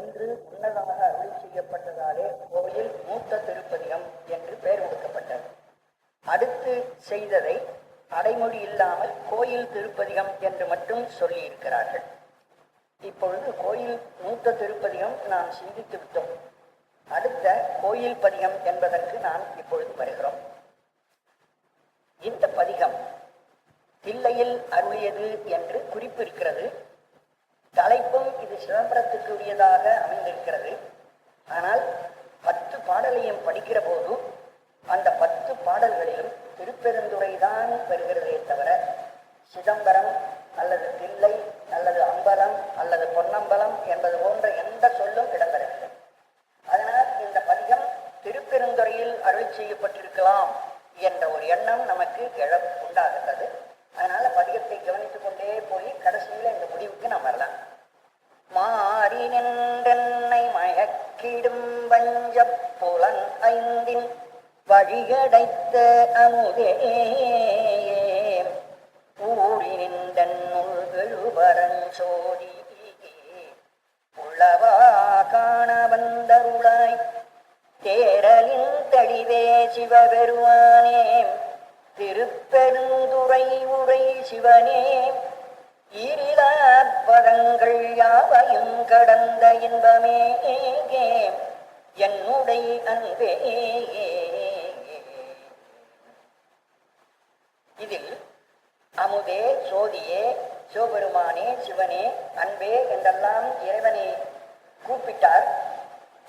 என்று முன்னதாக அருளி செய்யப்பட்டதாலே கோயில் மூத்த திருப்பதிகம் என்று பெயர் கொடுக்கப்பட்டது. அடுத்து செய்ததை அடைமொழி இல்லாமல் கோயில் திருப்பதிகம் என்று மட்டும் சொல்லி இருக்கிறார்கள். இப்பொழுது கோயில் மூத்த திருப்பதிகம் நாம் சிந்தித்து விட்டோம். அடுத்த கோயில் பதிகம் என்பதற்கு நாம் இப்பொழுது வருகிறோம். இந்த பதிகம் தில்லையில் அருளியது என்று குறிப்பு இருக்கிறது. தலைப்பும் இது சிதம்பரத்துக்கு உரியதாக அமைந்திருக்கிறது. ஆனால் 10 பாடலையும் படிக்கிற போது அந்த 10 பாடல்களிலும் திருப்பெருந்துறைதான் வருகிறதே தவிர சிதம்பரம் அல்லது தில்லை அல்லது அம்பலம் அல்லது பொன்னம்பலம் என்பது போன்ற எந்த சொல்லும் இடம்பெறவில்லை. அதனால் இந்த பதிகம் திருப்பெருந்துறையில் அருளி செய்யப்பட்டிருக்கலாம் என்ற ஒரு எண்ணம் நமக்கு உண்டாகிறது. அதனால பதிகத்தை கவனித்துக் கொண்டே போய் கடைசியில் இந்த முடிவுக்கு நாம் வரலாம். மாறி நின்றென்னை மயக்கிடும் வஞ்ச புலன் 5 வழிகடைத்த அமுதே ஊறி நின்றன்னுள் எழுபரஞ்சோதி உளவா காண வந்தருளாய் தேரலின் தெளிவே சிவபெருமானே திருப்பெருந்துறை உரை சிவனே ஈரிலாற்பதங்கள் யாவையும் கடந்த இன்பமே என்னுடைய அன்பே. இதில் அமுதே, சோதியே, சிவபெருமானே, சிவனே, அன்பே என்றெல்லாம் இறைவனை கூப்பிட்டார்.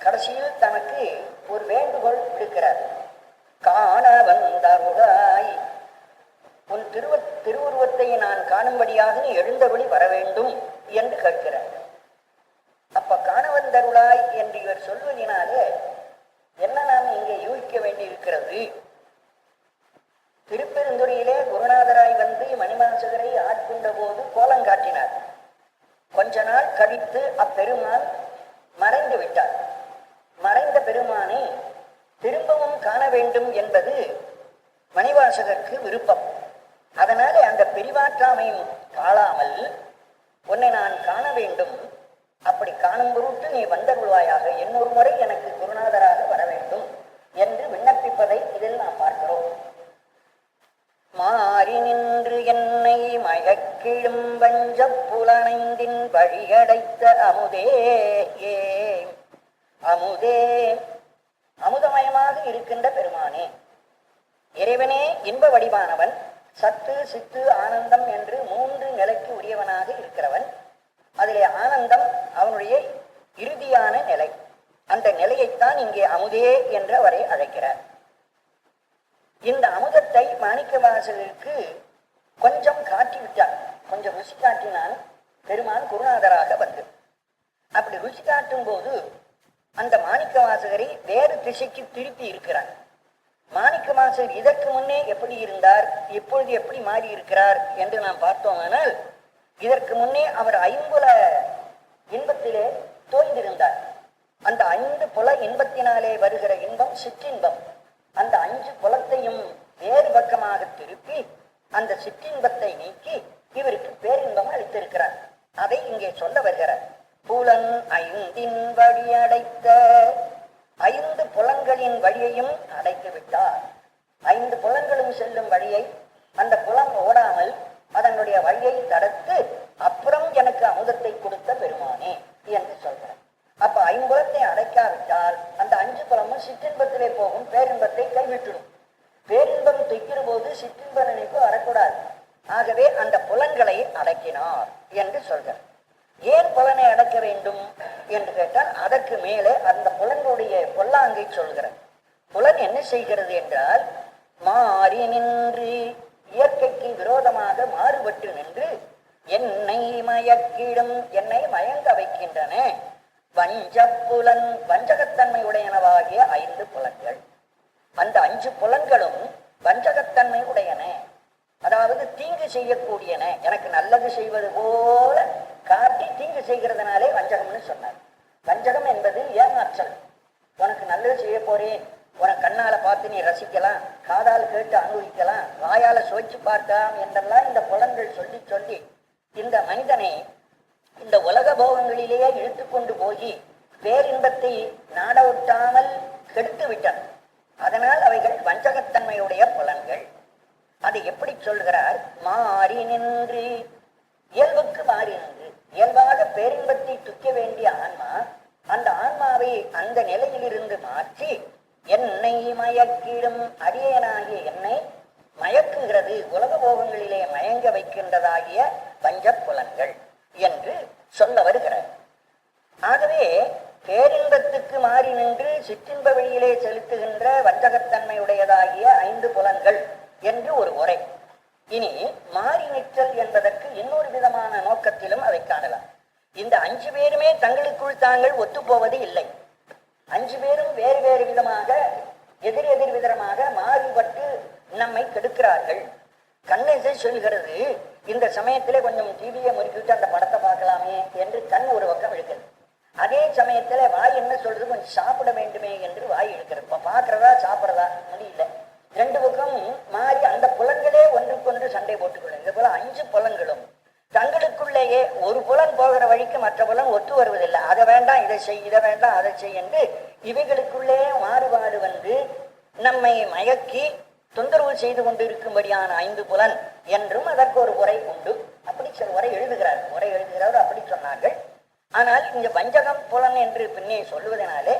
கடைசியில் தனக்கு ஒரு வேண்டுகோள் விடுக்கிறார். காண வந்தருளாய், உன் திருவுருவத்தை நான் காணும்படியாக நீ எழுந்தபடி வர வேண்டும் என்று கேட்கிறார். அப்ப காண வந்தருளாய் என்று இவர் சொல்வதினாலே என்ன நாம் இங்கே யூகிக்க வேண்டியிருக்கிறது? திருப்பெருந்துறையிலே குருநாதராய் வந்து மணிவாசகரை ஆட்கொண்ட போது கோலம் காட்டினார். கொஞ்ச நாள் கழித்து அப்பெருமான் மறைந்து விட்டார். மறைந்த பெருமானை திரும்பவும் காண வேண்டும் என்பது மணிவாசகருக்கு விருப்பம். அதனாலே அந்த பெரிவாற்றாமையும் காணாமல் உன்னை நான் காண வேண்டும், அப்படி காணும் பொருட்டு நீ வந்தருள்வாயாக, இன்னொரு முறை எனக்கு குருநாதராக வர வேண்டும் என்று விண்ணப்பிப்பதை இதில் நாம் பார்க்கிறோம். மாறி நின்று என்னை மயக்கிடும் வஞ்ச புலனைந்தின் வழியடைத்த அமுதே அமுதே, அமுதமயமாக இருக்கின்ற பெருமானே, இறைவனே இன்ப வடிவானவன், சத்து சித்து ஆனந்தம் என்று 3 நிலைக்கு உரியவனாக இருக்கிறவன். அதிலே ஆனந்தம் அவனுடைய இறுதியான நிலை. அந்த நிலையைத்தான் இங்கே அமுதே என்று அவரை அழைக்கிறார். இந்த அமுதத்தை மாணிக்கவாசகருக்கு கொஞ்சம் காட்டிவிட்டார். கொஞ்சம் ருசி காட்டினான் பெருமான் குருநாதராக வந்து. அப்படி ருசி காட்டும் போது அந்த மாணிக்கவாசகரை வேறு திசைக்கு திருப்பி இருக்கிறார். மாணிக்கவாசகர் இதற்கு முன்னே எப்படி இருந்தார், இப்பொழுது எப்படி மாறி இருக்கிறார் என்று நாம் பார்த்தோமானால், இதற்கு முன்னே அவர் 5 இன்பத்திலே தோய்ந்திருந்தார். அந்த 5 புல இன்பத்தினாலே வருகிற இன்பம் சிற்றின்பம். அந்த 5 புலத்தையும் வேறு பக்கமாக திருப்பி அந்த சிற்றின்பத்தை நீக்கி இவருக்கு பேரின்பம் அளித்திருக்கிறார். அதை இங்கே சொல்ல வருகிறார். புலன் 5 வழி அடைத்த, 5 புலன்களின் வழியையும் அடைத்து விட்டார். 5 புலன்களும் செல்லும் வழியை அந்த புலம் ஓடாமல் அதனுடைய வழியை தடுத்து அப்புறம் எனக்கு அமுதத்தை கொடுத்த பெருமானே என்று சொல்கிறார். அப்ப 5 புலத்தை அடைக்காவிட்டால் அந்த 5 புலமும் சிற்றின்பத்திலே போகும், பேரின்பத்தை கைவிட்டுடும். பேரின்பம் தைக்கிற போது சிற்றின்ப நினைப்பு வரக்கூடாது. ஆகவே அந்த புலன்களை அடக்கினார் என்று சொல்கிறார். ஏன் புலனை அடக்க வேண்டும் என்று கேட்டால் அதற்கு மேலே அந்த புலனுடைய பொல்லாங்கை சொல்கிறார். புலன் என்ன செய்கிறது என்றால், மாறி நின்று, இயற்கைக்கு விரோதமாக மாறுபட்டு நின்று என்னை மயக்கிடும், என்னை மயங்க வைக்கின்றன வஞ்ச புலன், வஞ்சகத்தன்மை உடையனவாகிய 5 புலன்கள். அந்த 5 புலன்களும் வஞ்சகத்தன்மை உடையன, அதாவது தீங்கு செய்யக்கூடியன. எனக்கு நல்லது செய்வது போல காட்டி தீங்கு செய்கிறதுனாலே வஞ்சகம்னு சொன்னார். வஞ்சகம் என்பது ஏமாற்றல். உனக்கு நல்லது செய்ய போறேன், உனக்கு கண்ணால பார்த்து நீ ரசிக்கலாம், காதால் கேட்டு அனுபவிக்கலாம், வாயால சுவைச்சு பார்க்கலாம் என்றெல்லாம் இந்த புலன்கள் சொல்லி சொல்லி இந்த மனிதனை இந்த உலக போகங்களிலேயே இழுத்து கொண்டு போய் பேரின்பத்தை நாட ஒட்டாமல் கெடுத்து விட்டன. அதனால் அவைகள் வஞ்சகத்தன்மையுடைய புலன்கள். அதை எப்படி சொல்கிறார்? மாறி நின்று, இயல்புக்கு மாறி நின்று. இயல்பாக பேரின்பத்தை துக்க வேண்டிய ஆன்மா அந்த ஆன்மாவை அந்த நிலையிலிருந்து மாற்றி என்னை மயக்கிடும் அடியனாகிய என்னை மயக்குகிறது, உலக போகங்களிலே மயங்க வைக்கின்றதாகிய பஞ்ச புலன்கள் என்று சொல்ல வருகிறார். ஆகவே பேரின்பத்துக்கு மாறி நின்று சிற்றின்ப வழியிலே செலுத்துகின்ற வஞ்சகத்தன்மையுடையதாகிய 5 புலன்கள் என்று ஒரு உரை. இனி மாறி நிற்றல் என்பதற்கு இன்னொரு விதமான நோக்கத்திலும் அதை காணலாம். இந்த 5 பேருமே தங்களுக்குள் தாங்கள் ஒத்துப்போவது இல்லை. 5 பேரும் வேறு வேறு விதமாக எதிர் எதிர் விதமாக மாறுபட்டு நம்மை கெடுக்கிறார்கள். கண்ணை சொல்கிறது, இந்த சமயத்திலே கொஞ்சம் டிவியை முறுக்கிவிட்டு அந்த படத்தை பார்க்கலாமே என்று கண் ஒரு பக்கம் இழுக்கிறது. அதே சமயத்துல வாய் என்ன சொல்றது, கொஞ்சம் சாப்பிட வேண்டுமே என்று வாய் இழுக்கிறது. இப்ப பாக்குறதா சாப்பிட்றதா முடியல. 2 பக்கம் மாறி அந்த புலன்களே ஒன்றுக்கொன்று சண்டை போட்டுக்கொள்ளும். இது போல 5 புலன்களும் தங்களுக்குள்ளேயே ஒரு புலன் போகிற வழிக்கு மற்ற புலன் ஒத்து வருவதில்லை. அதை வேண்டாம் இதை செய், இதை வேண்டாம் அதை செய் என்று இவைகளுக்குள்ளே மாறுபாடு வந்து நம்மை மயக்கி தொந்தரவு செய்து கொண்டிருக்கும்படியான 5 புலன் என்றும் அதற்கு ஒரு உரை உண்டு. அப்படி உரை எழுதுகிறார் அப்படி சொன்னார்கள். ஆனால் இங்க வஞ்சகம் புலன் என்று பின்னே சொல்லுவதனாலே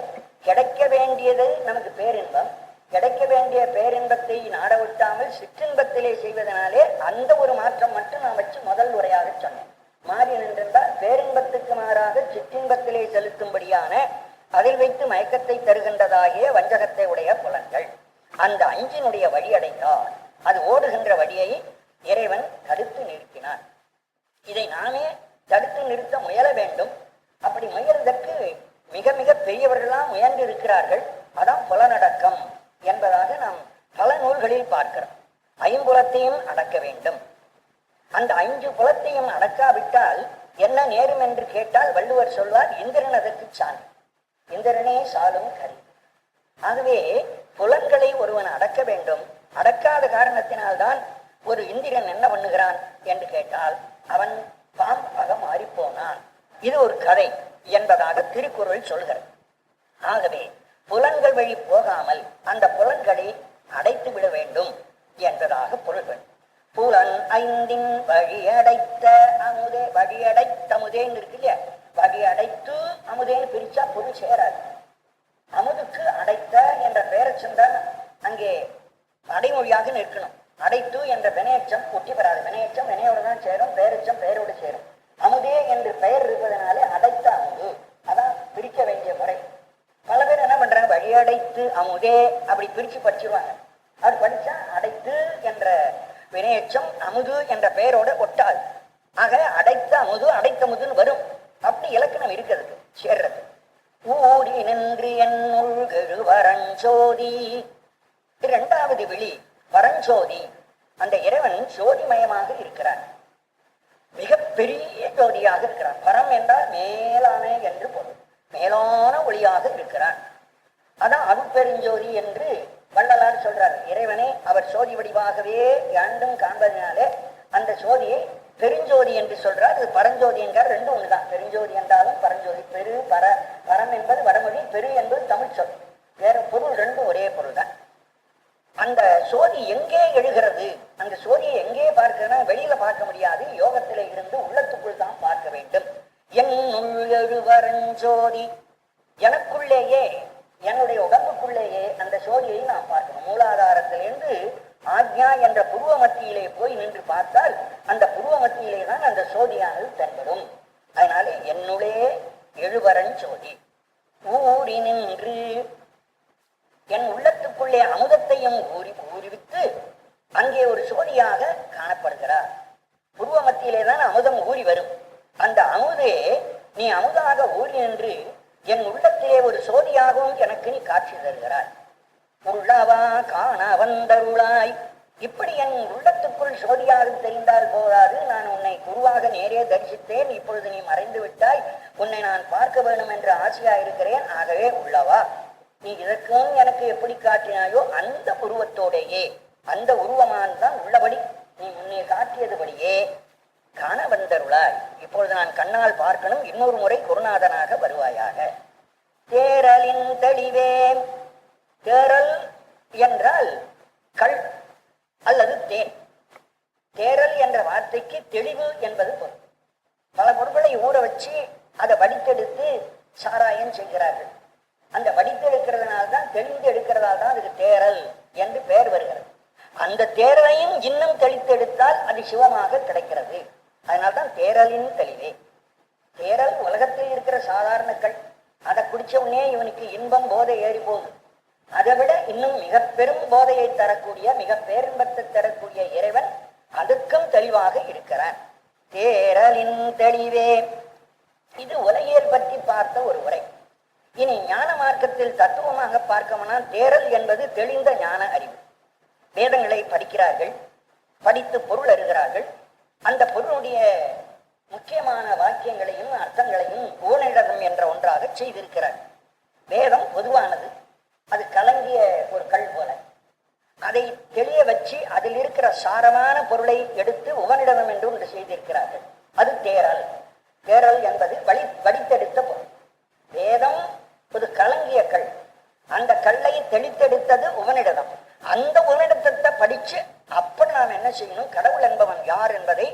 கிடைக்க வேண்டியது நமக்கு பேரின்பம், கிடைக்க வேண்டிய பேரின்பத்தை நாடவிட்டாமல் சிற்றின்பத்திலே செய்வதனாலே அந்த ஒரு மாற்றம் மட்டும் நான் வச்சு முதல் உரையாக சொன்னேன். மாறி நின்றால் பேரின்பத்துக்கு மாறாக சிற்றின்பத்திலே செலுத்தும்படியான அதில் வைத்து மயக்கத்தை தருகின்றதாகிய வஞ்சகத்தை உடைய புலன்கள். அந்த 5 வழி அடைந்தால் அது ஓடுகின்ற வழியை இறைவன் தடுத்து நிறுத்தினான். இதை நாமே தடுத்து நிறுத்த முயல வேண்டும். அப்படி முயல்வதற்கு மிக மிக பெரியவர்களாம் முயன்று இருக்கிறார்கள். அதான் புலனடக்கம் என்பதாக நாம் பல நூல்களில் பார்க்கிறோம். 5 புலத்தையும் அடக்க வேண்டும். அந்த 5 புலத்தையும் அடக்காவிட்டால் என்ன நேரும் என்று கேட்டால் வள்ளுவர் சொல்வார், இந்திரன் அதற்கு சான், இந்திரனே சாலும் கரி. ஆகவே புலன்களை ஒருவன் அடக்க வேண்டும். அடக்காத காரணத்தினால்தான் ஒரு இந்திரன் என்ன பண்ணுகிறான் என்று கேட்டால் அவன் பாம்பாக மாறிப்போனான். இது ஒரு கதை என்பதாக திருக்குறள் சொல்கிறது. ஆகவே புலன்கள் வழி போகாமல் அந்த புலன்களை அடைத்து விட வேண்டும் என்பதாக பொருள்கள். புலன் 5 வழியடைத்த அமுதே, வழியடைத்த அமுதேன்னு இருக்கு இல்லையா, வழியடைத்து அமுதேன்னு பிரிச்சா பொருள் சேராது. அமுதுக்கு அடைத்த என்ற பெயரச்சம் தான் அங்கே அடைமொழியாக நிற்கணும். அடைத்து என்ற வினையச்சம் ஒட்டி பெறாது. வினையச்சம் வினையோடு தான் சேரும், பெயரச்சம் பெயரோடு சேரும். அமுதே என்று பெயர் இருப்பதனாலே அடைத்த அமுது, அதான் பிரிக்க வேண்டிய முறை. பல பேர் என்ன பண்றாங்க, வழியடைத்து அமுதே அப்படி பிரிச்சு படிச்சிருவாங்க. அப்படி படிச்சா அடைத்து என்ற வினையச்சம் அமுது என்ற பெயரோட ஒட்டாது. ஆக அடைத்த அமுது அடைத்தமுதுன்னு வரும். அப்படி இலக்கணம் இருக்கிறது சேர்றது. ஊடி நின்று என்னுள் வரஞ்சோதி, 2வது விழி பரஞ்சோதி. அந்த இறைவன் ஜோதிமயமாக இருக்கிறார், மிகப்பெரிய ஜோதியாக இருக்கிறார். பரம் என்றால் மேலான என்று பொருள், மேலான ஒளியாக இருக்கிறார். அதான் அருட்பெருஞ்சோதி என்று வள்ளலார் சொல்றார். இறைவனை அவர் சோதி வடிவாகவே யாண்டும் காண்பதனாலே அந்த சோதியை பெருஞ்சோதி என்று சொல்றார். இது பரஞ்சோதி என்றால் 2 ஒண்ணுதான். பெருஞ்சோதி என்றாலும் பரஞ்சோதி. பெரு பரம் என்பது வடமொழி, பெரு என்பது தமிழ் சொல். வேற பொருள் 2 ஒரே பொருள் தான். அந்த சோதி எங்கே எழுகிறது, அந்த சோதியை எங்கே பார்க்கணும்னா வெளியில பார்க்க முடியாது. யோகத்தில இருந்து உள்ளத்துக்குள் தான் பார்க்க வேண்டும். என் உள்ளெழுவரஞ்சோதி, எனக்குள்ளேயே என்னுடைய உடம்புக்குள்ளேயே அந்த சோதியை நாம் பார்க்கணும். மூலாதாரத்திலிருந்து ஆக்ஞா என்ற புருவ மத்தியிலே போய் நின்று பார்த்தால் அந்த புருவ மத்தியிலே தான் அந்த சோதியானது தென்படும். அதனாலே என்னுடைய எழுவரஞ்சோதி ஊறி நின்று என் உள்ளத்துக்குள்ளே அமுதத்தையும் ஊறிவித்து அங்கே ஒரு சோதியாக காணப்படுகிறார். புருவ மத்தியிலே தான் அமுதம் ஊறி வரும். அந்த அமுதே நீ அமுதாக ஊறி நின்று என் உள்ளத்திலே ஒரு சோதியாகவும் எனக்கு நீ காட்சி தருகிறாய். உள்ளவா காண வந்தருளாய். இப்படி என் உள்ளத்துக்குள் சோதியாக தெரிந்தால் போதாது. நான் உன்னை குருவாக நேரே தரிசித்தேன், இப்பொழுது நீ மறைந்து விட்டாய், உன்னை நான் பார்க்க வேண்டும் என்று ஆசையா இருக்கிறேன். ஆகவே உள்ளவா, நீ இதற்கும் எனக்கு எப்படி காட்டினாயோ அந்த உருவத்தோடையே, அந்த உருவமான் தான் உள்ளபடி நீ முன்னே காட்டியதுபடியே காண வந்தருளாய். இப்பொழுது நான் கண்ணால் பார்க்கணும், இன்னொரு முறை குருநாதனாக வருவாயாக தேரலின் தெளிவே. தேரல் என்றால் கள் அல்லது தேன். தேரல் என்ற வார்த்தைக்கு தெளிவு என்பது பொருள். பல பொருட்களை ஊற வச்சு அதை வடித்தெடுத்து சாராயம் செய்கிறார்கள். அந்த வடித்தெடுக்கிறதுனால்தான், தெளிந்து எடுக்கிறதால் தான் அதுக்கு தேரல் என்று பெயர் வருகிறது. அந்த தேரலையும் இன்னும் தெளித்தெடுத்தால் அது சிவமாக கிடைக்கிறது. அதனால்தான் தேரலின் தெளிவே. தேரல் உலகத்தில் இருக்கிற சாதாரண கள். அதை குடிச்ச உடனே இவனுக்கு இன்பம் போதை ஏறி போகுது. அதை விட இன்னும் மிக பெரும் போதையை தரக்கூடிய, மிக பேரின்பத்தை தரக்கூடிய இறைவன் அதுக்கும் தெளிவாக இருக்கிறான். தேரலின் தெளிவே. இது உலகியல் பற்றி பார்த்த ஒரு உரை. இனி ஞான மார்க்கத்தில் தத்துவமாக பார்க்கணும்னா தேரல் என்பது தெளிந்த ஞான அறிவு. வேதங்களை படிக்கிறார்கள், படித்து பொருள் அறிகிறார்கள். அந்த பொருளுடைய முக்கியமான வாக்கியங்களையும் அர்த்தங்களையும் ஓனிடகம் என்ற ஒன்றாக செய்திருக்கிறார். வேதம் பொதுவானது, அது கலங்கிய ஒரு கல் போல. அதை தெளிய வச்சு அதில் இருக்கிற சாரமான பொருளை எடுத்து உவனிடகம் என்று ஒன்று செய்திருக்கிறார்கள். அது தேரல். தேரல் என்பது வடித்தெடுத்த பொருள். வேதம் ஒரு கலங்கிய கல். அந்த கல்லை தெளித்தெடுத்தது உவனிடகம். அந்த உவனிடத்தை படிச்சு அப்ப நாம் என்ன செய்யணும், கடவுள் என்பவன் யார் என்பதை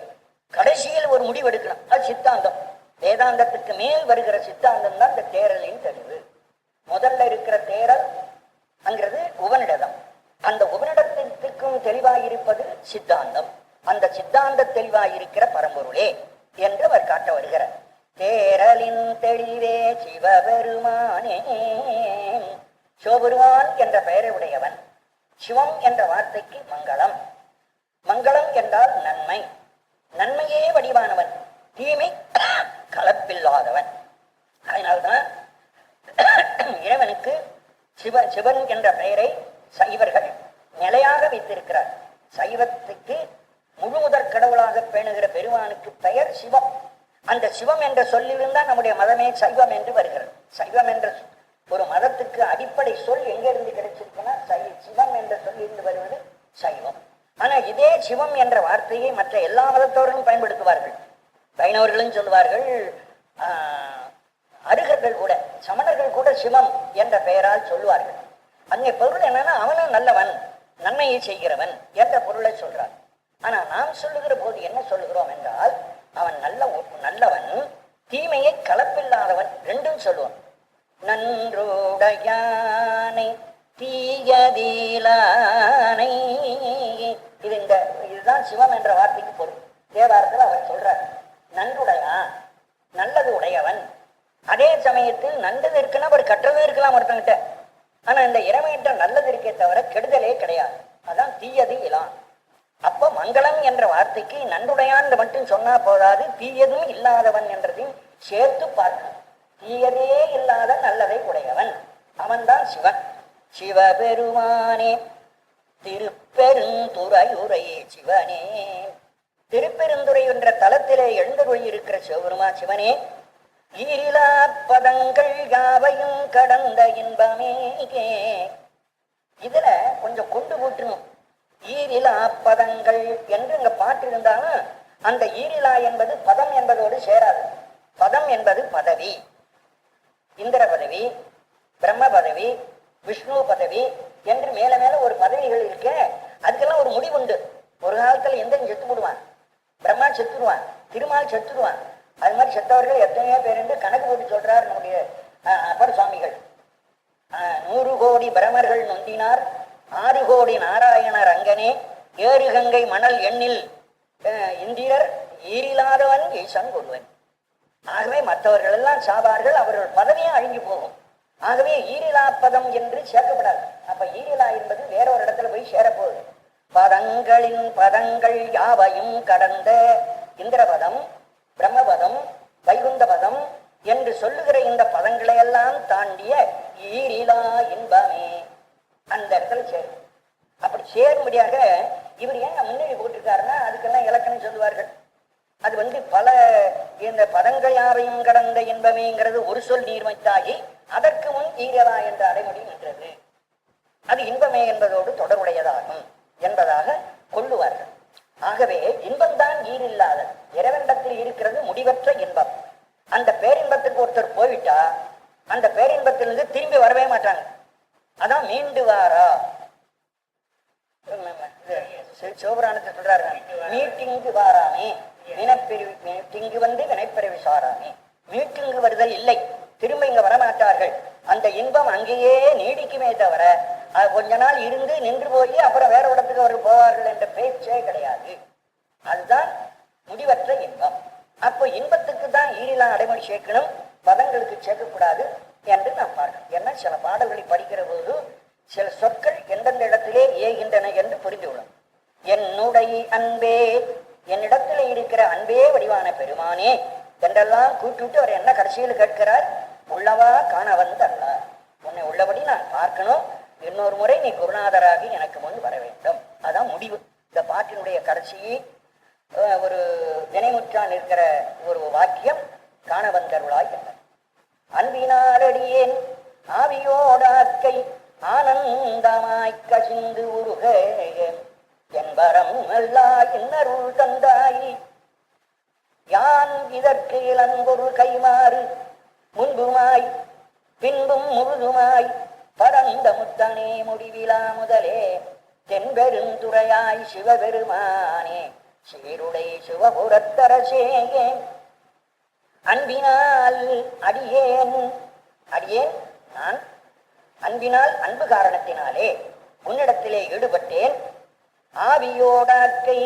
கடைசியில் ஒரு முடிவெடுக்கணும். அது சித்தாந்தம். வேதாந்தத்துக்கு மேல் வருகிற சித்தாந்தம் தான் இந்த தேரலின் தெளிவு. முதல்ல இருக்கிற தேரல் அங்கிறது உவனிடதம். அந்த உபனிடத்திற்கும் தெளிவாயிருப்பது சித்தாந்தம். அந்த சித்தாந்த தெளிவாயிருக்கிற பரம்பொருளே என்று அவர் காட்ட வருகிறார். தேரலின் தெளிவே சிவபெருமானே. சிவபெருமான் என்ற பெயரை உடையவன். சிவம் என்ற வார்த்தைக்கு மங்களம். மங்களம் என்றால் நன்மை. நன்மையே வடிவானவன், தீமை கலப்பில்லாதவன். அதனால்தான் இறைவனுக்கு சிவன் என்ற பெயரை சைவர்கள் நிலையாக வைத்திருக்கிறார். சைவத்துக்கு முழு முதற் கடவுளாக பேணுகிற பெருமானுக்கு பெயர் சிவம். அந்த சிவம் என்ற சொல்லிலிருந்தான் நம்முடைய மதமே சைவம் என்று வருகிறது. சைவம் என்ற ஒரு மதத்துக்கு அடிப்படை சொல் எங்கிருந்து கிடைச்சிருக்குன்னா சிவம் என்ற சொல்லிருந்து வருவது சைவம். ஆனா இதே சிவம் என்ற வார்த்தையை மற்ற எல்லா மதத்தவர்களும் பயன்படுத்துவார்கள். வைணவர்களும் சொல்வார்கள், அருகர்கள் கூட, சமணர்கள் கூட சிவம் என்ற பெயரால் சொல்வார்கள். அங்கே பொருள் என்னன்னா அவனும் நல்லவன், நன்மையை செய்கிறவன் என்ற பொருளை சொல்றார். ஆனா நாம் சொல்லுகிற போது என்ன சொல்லுகிறோம் என்றால், அவன் நல்லவன், தீமையை கலப்பில்லாதவன் ரெண்டும் சொல்லுவான். நன்றுடையானை தீயதீலானை. இதுதான் சிவம் என்ற வார்த்தைக்கு பொருள். தேவாரத்தில் அவர் சொல்றார், நன்றுடையான், நல்லது உடையவன். அதே சமயத்தில் நல்லது இருக்குன்னா அவர் கற்றது இருக்கலாம் ஒருத்தங்கிட்ட. ஆனா இந்த இறைவன்கிட்ட நல்லது இருக்கே தவிர கெடுதலே கிடையாது. அதான் தீயது இலான். அப்போ மங்களம் என்ற வார்த்தைக்கு நன்றுடையான் மட்டும் சொன்னா போதாது, தீயதும் இல்லாதவன் என்றதையும் சேர்த்து பார்க்கணும். தீயதே இல்லாத நல்லதை உடையவன் அவன்தான் சிவன். சிவபெருமானே திருப்பெருந்துறையுரையே சிவனே. திருப்பெருந்துறை என்ற தலத்திலே எழுந்தருளி இருக்கிற சிவனே, ஈரிலா பதங்கள் யாவையும் கடந்த இன்பமே. இதுல கொஞ்சம் கொண்டு போட்டணும். ஈரிலா பதங்கள் என்று இங்க பாட்டு இருந்தாலும் அந்த ஈரிலா என்பது பதம் என்பதோடு சேராது. பதம் என்பது பதவி. இந்திர பதவி, பிரம்ம பதவி, விஷ்ணு பதவி என்று மேல மேல ஒரு பதவிகள் இருக்க. அதுக்கெல்லாம் ஒரு முடிவுண்டு. ஒரு காலத்துல எந்திரன் செத்து போடுவான், பிரம்மா செத்துடுவான், திருமால் செத்துடுவான். அது மாதிரி செத்தவர்கள் எத்தனையோ பேர் என்று கணக்கு போட்டு சொல்றார் நம்முடைய அப்பர் சுவாமிகள். 100 கோடி பிரமர்கள் நொந்தினார், 6 கோடி நாராயணர் அங்கனே, 7 கங்கை மணல் எண்ணில் இந்திரர் ஈரில்லாதவன் ஈசன் ஒருவன். ஆகவே மற்றவர்கள் எல்லாம் சாவார்கள், அவர்கள் பதவியும் அழிஞ்சு போகும். ஆகவே ஈரிலா பதம் என்று சேர்க்கப்படாது. அப்ப ஈரிலா என்பது வேற ஒரு இடத்துல போய் சேரப்போகுது. பதங்களின் பதங்கள் யாவையும் கடந்த இந்திரபதம், பிரம்மபதம், வைகுந்த பதம் என்று சொல்லுகிற இந்த பதங்களை எல்லாம் தாண்டிய ஈரிலா இன்பமே அந்த இடத்துல சேரும். அப்படி சேரும்படியாக இவர் ஏன் முன்னேறி போட்டிருக்காருன்னா அதுக்கெல்லாம் இலக்கணம் சொல்லுவார்கள். அது பல இந்த பதங்கள் யாவையும் கடந்த இன்பமேங்கிறது ஒரு சொல் நீர்மைத்தாகி அதற்கு முன் ஈரலா என்ற அடைமொழி நின்றது. அது இன்பமே என்பதோடு தொடர்புடையதாகும் என்பதாக கொள்ளுவார்கள். ஆகவே இன்பம்தான் ஈரில்லாதது. இறைவனிடத்தில் இருக்கிறது முடிவற்ற இன்பம். அந்த பேரின்பத்துக்கு ஒருத்தர் போய்விட்டா அந்த பேரின்பத்திலிருந்து திரும்பி வரவே மாட்டாங்க. அதான் மீண்டு வாரா. சிவபுராணத்தை சொல்றாரு, மீட்டிங்கு வாராமே வினைப்பிரிவு, மீட்டிங்கு வந்து வினைப்பிரிவு சாராமே. மீட்டிங்கு வருதல் இல்லை, திரும்ப இங்க வரமாட்டார்கள். அந்த இன்பம் அங்கேயே நீடிக்குமே தவிர கொஞ்ச நாள் இருந்து நின்று போய் அப்புறம் வேற இடத்துக்கு அவர் போவார்கள் என்ற பேச்சே கிடையாது. அதுதான் முடிவற்ற இன்பம். அப்போ இன்பத்துக்கு தான் ஈரிலாம் அடைமொழி சேர்க்கணும், பதங்களுக்கு சேர்க்கக்கூடாது என்று நாம் பார்க்கணும். ஏன்னா சில பாடல்களை படிக்கிற போது சில சொற்கள் எந்தெந்த இடத்திலே ஏகின்றன என்று புரிந்து கொள்ளும். என்னுடைய அன்பே, என்னிடத்திலே இருக்கிற அன்பே வடிவான பெருமானே என்றெல்லாம் கூப்பிட்டு அவர் என்ன கடைசியில் கேட்கிறார், உள்ளவா காண வந்தல்ல, உன்னை உள்ளபடி நான் பார்க்கணும், இன்னொரு முறை நீ குருநாதராகி எனக்கு முன் வர வேண்டும். அதான் முடிவு. இந்த பாட்டினுடைய கடைசி ஒரு வினைமுற்றான் இருக்கிற ஒரு வாக்கியம் காண வந்தருளாய் என்ன. அன்பினாலடியேன் ஆவியோடாக்கை ஆனந்தமாய் கசிந்து உருக என்பரம் அல்லா இன்னருள் தந்தாய். யான் இதற்கு இளம்பொருள் கைமாறு முன்புமாய் பின்பும் முழுதுமாய் பரந்த முத்தனே முடிவிலா முதலே தென்பெருந்துறையாய் சிவபெருமானே சீருடை சிவபுரத்தரசேயே. அன்பினால் அடியேன், அடியேன் நான் அன்பினால் அன்பு காரணத்தினாலே உன்னிடத்திலே ஈடுபட்டேன். ஆவியோடாக்கை,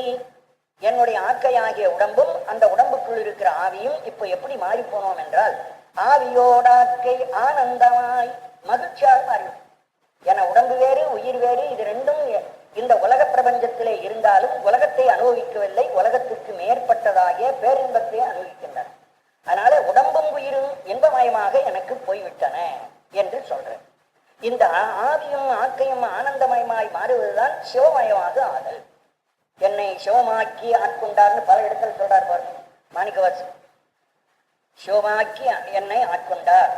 என்னுடைய ஆக்கையாகிய உடம்பும் அந்த உடம்புக்குள் இருக்கிற ஆவியும் இப்போ எப்படி மாறி போனோம் என்றால், ஆவியோடாக்கை ஆனந்தமாய் மகிழ்ச்சியாக மாறிடும். என உடம்பு வேறு உயிர் வேறு, இது ரெண்டும் இந்த உலக பிரபஞ்சத்திலே இருந்தாலும் உலகத்தை அனுபவிக்கவில்லை, உலகத்துக்கு மேற்பட்டதாகிய பேரின்பத்தை அனுபவிக்கின்றன. அதனால உடம்பும் உயிரும் இன்பமயமாக எனக்கு போய்விட்டன என்று சொல்றேன். இந்த ஆவியும் ஆக்கையும் ஆனந்தமயமாய் மாறுவதுதான் சிவமயமாக ஆதல். என்னை சிவமாக்கி ஆட்கொண்டார்னு பல இடத்துல சொல்றார் பாரு மாணிக்கவாசகர். சிவமாக்கி என்னை ஆட்கொண்டார்,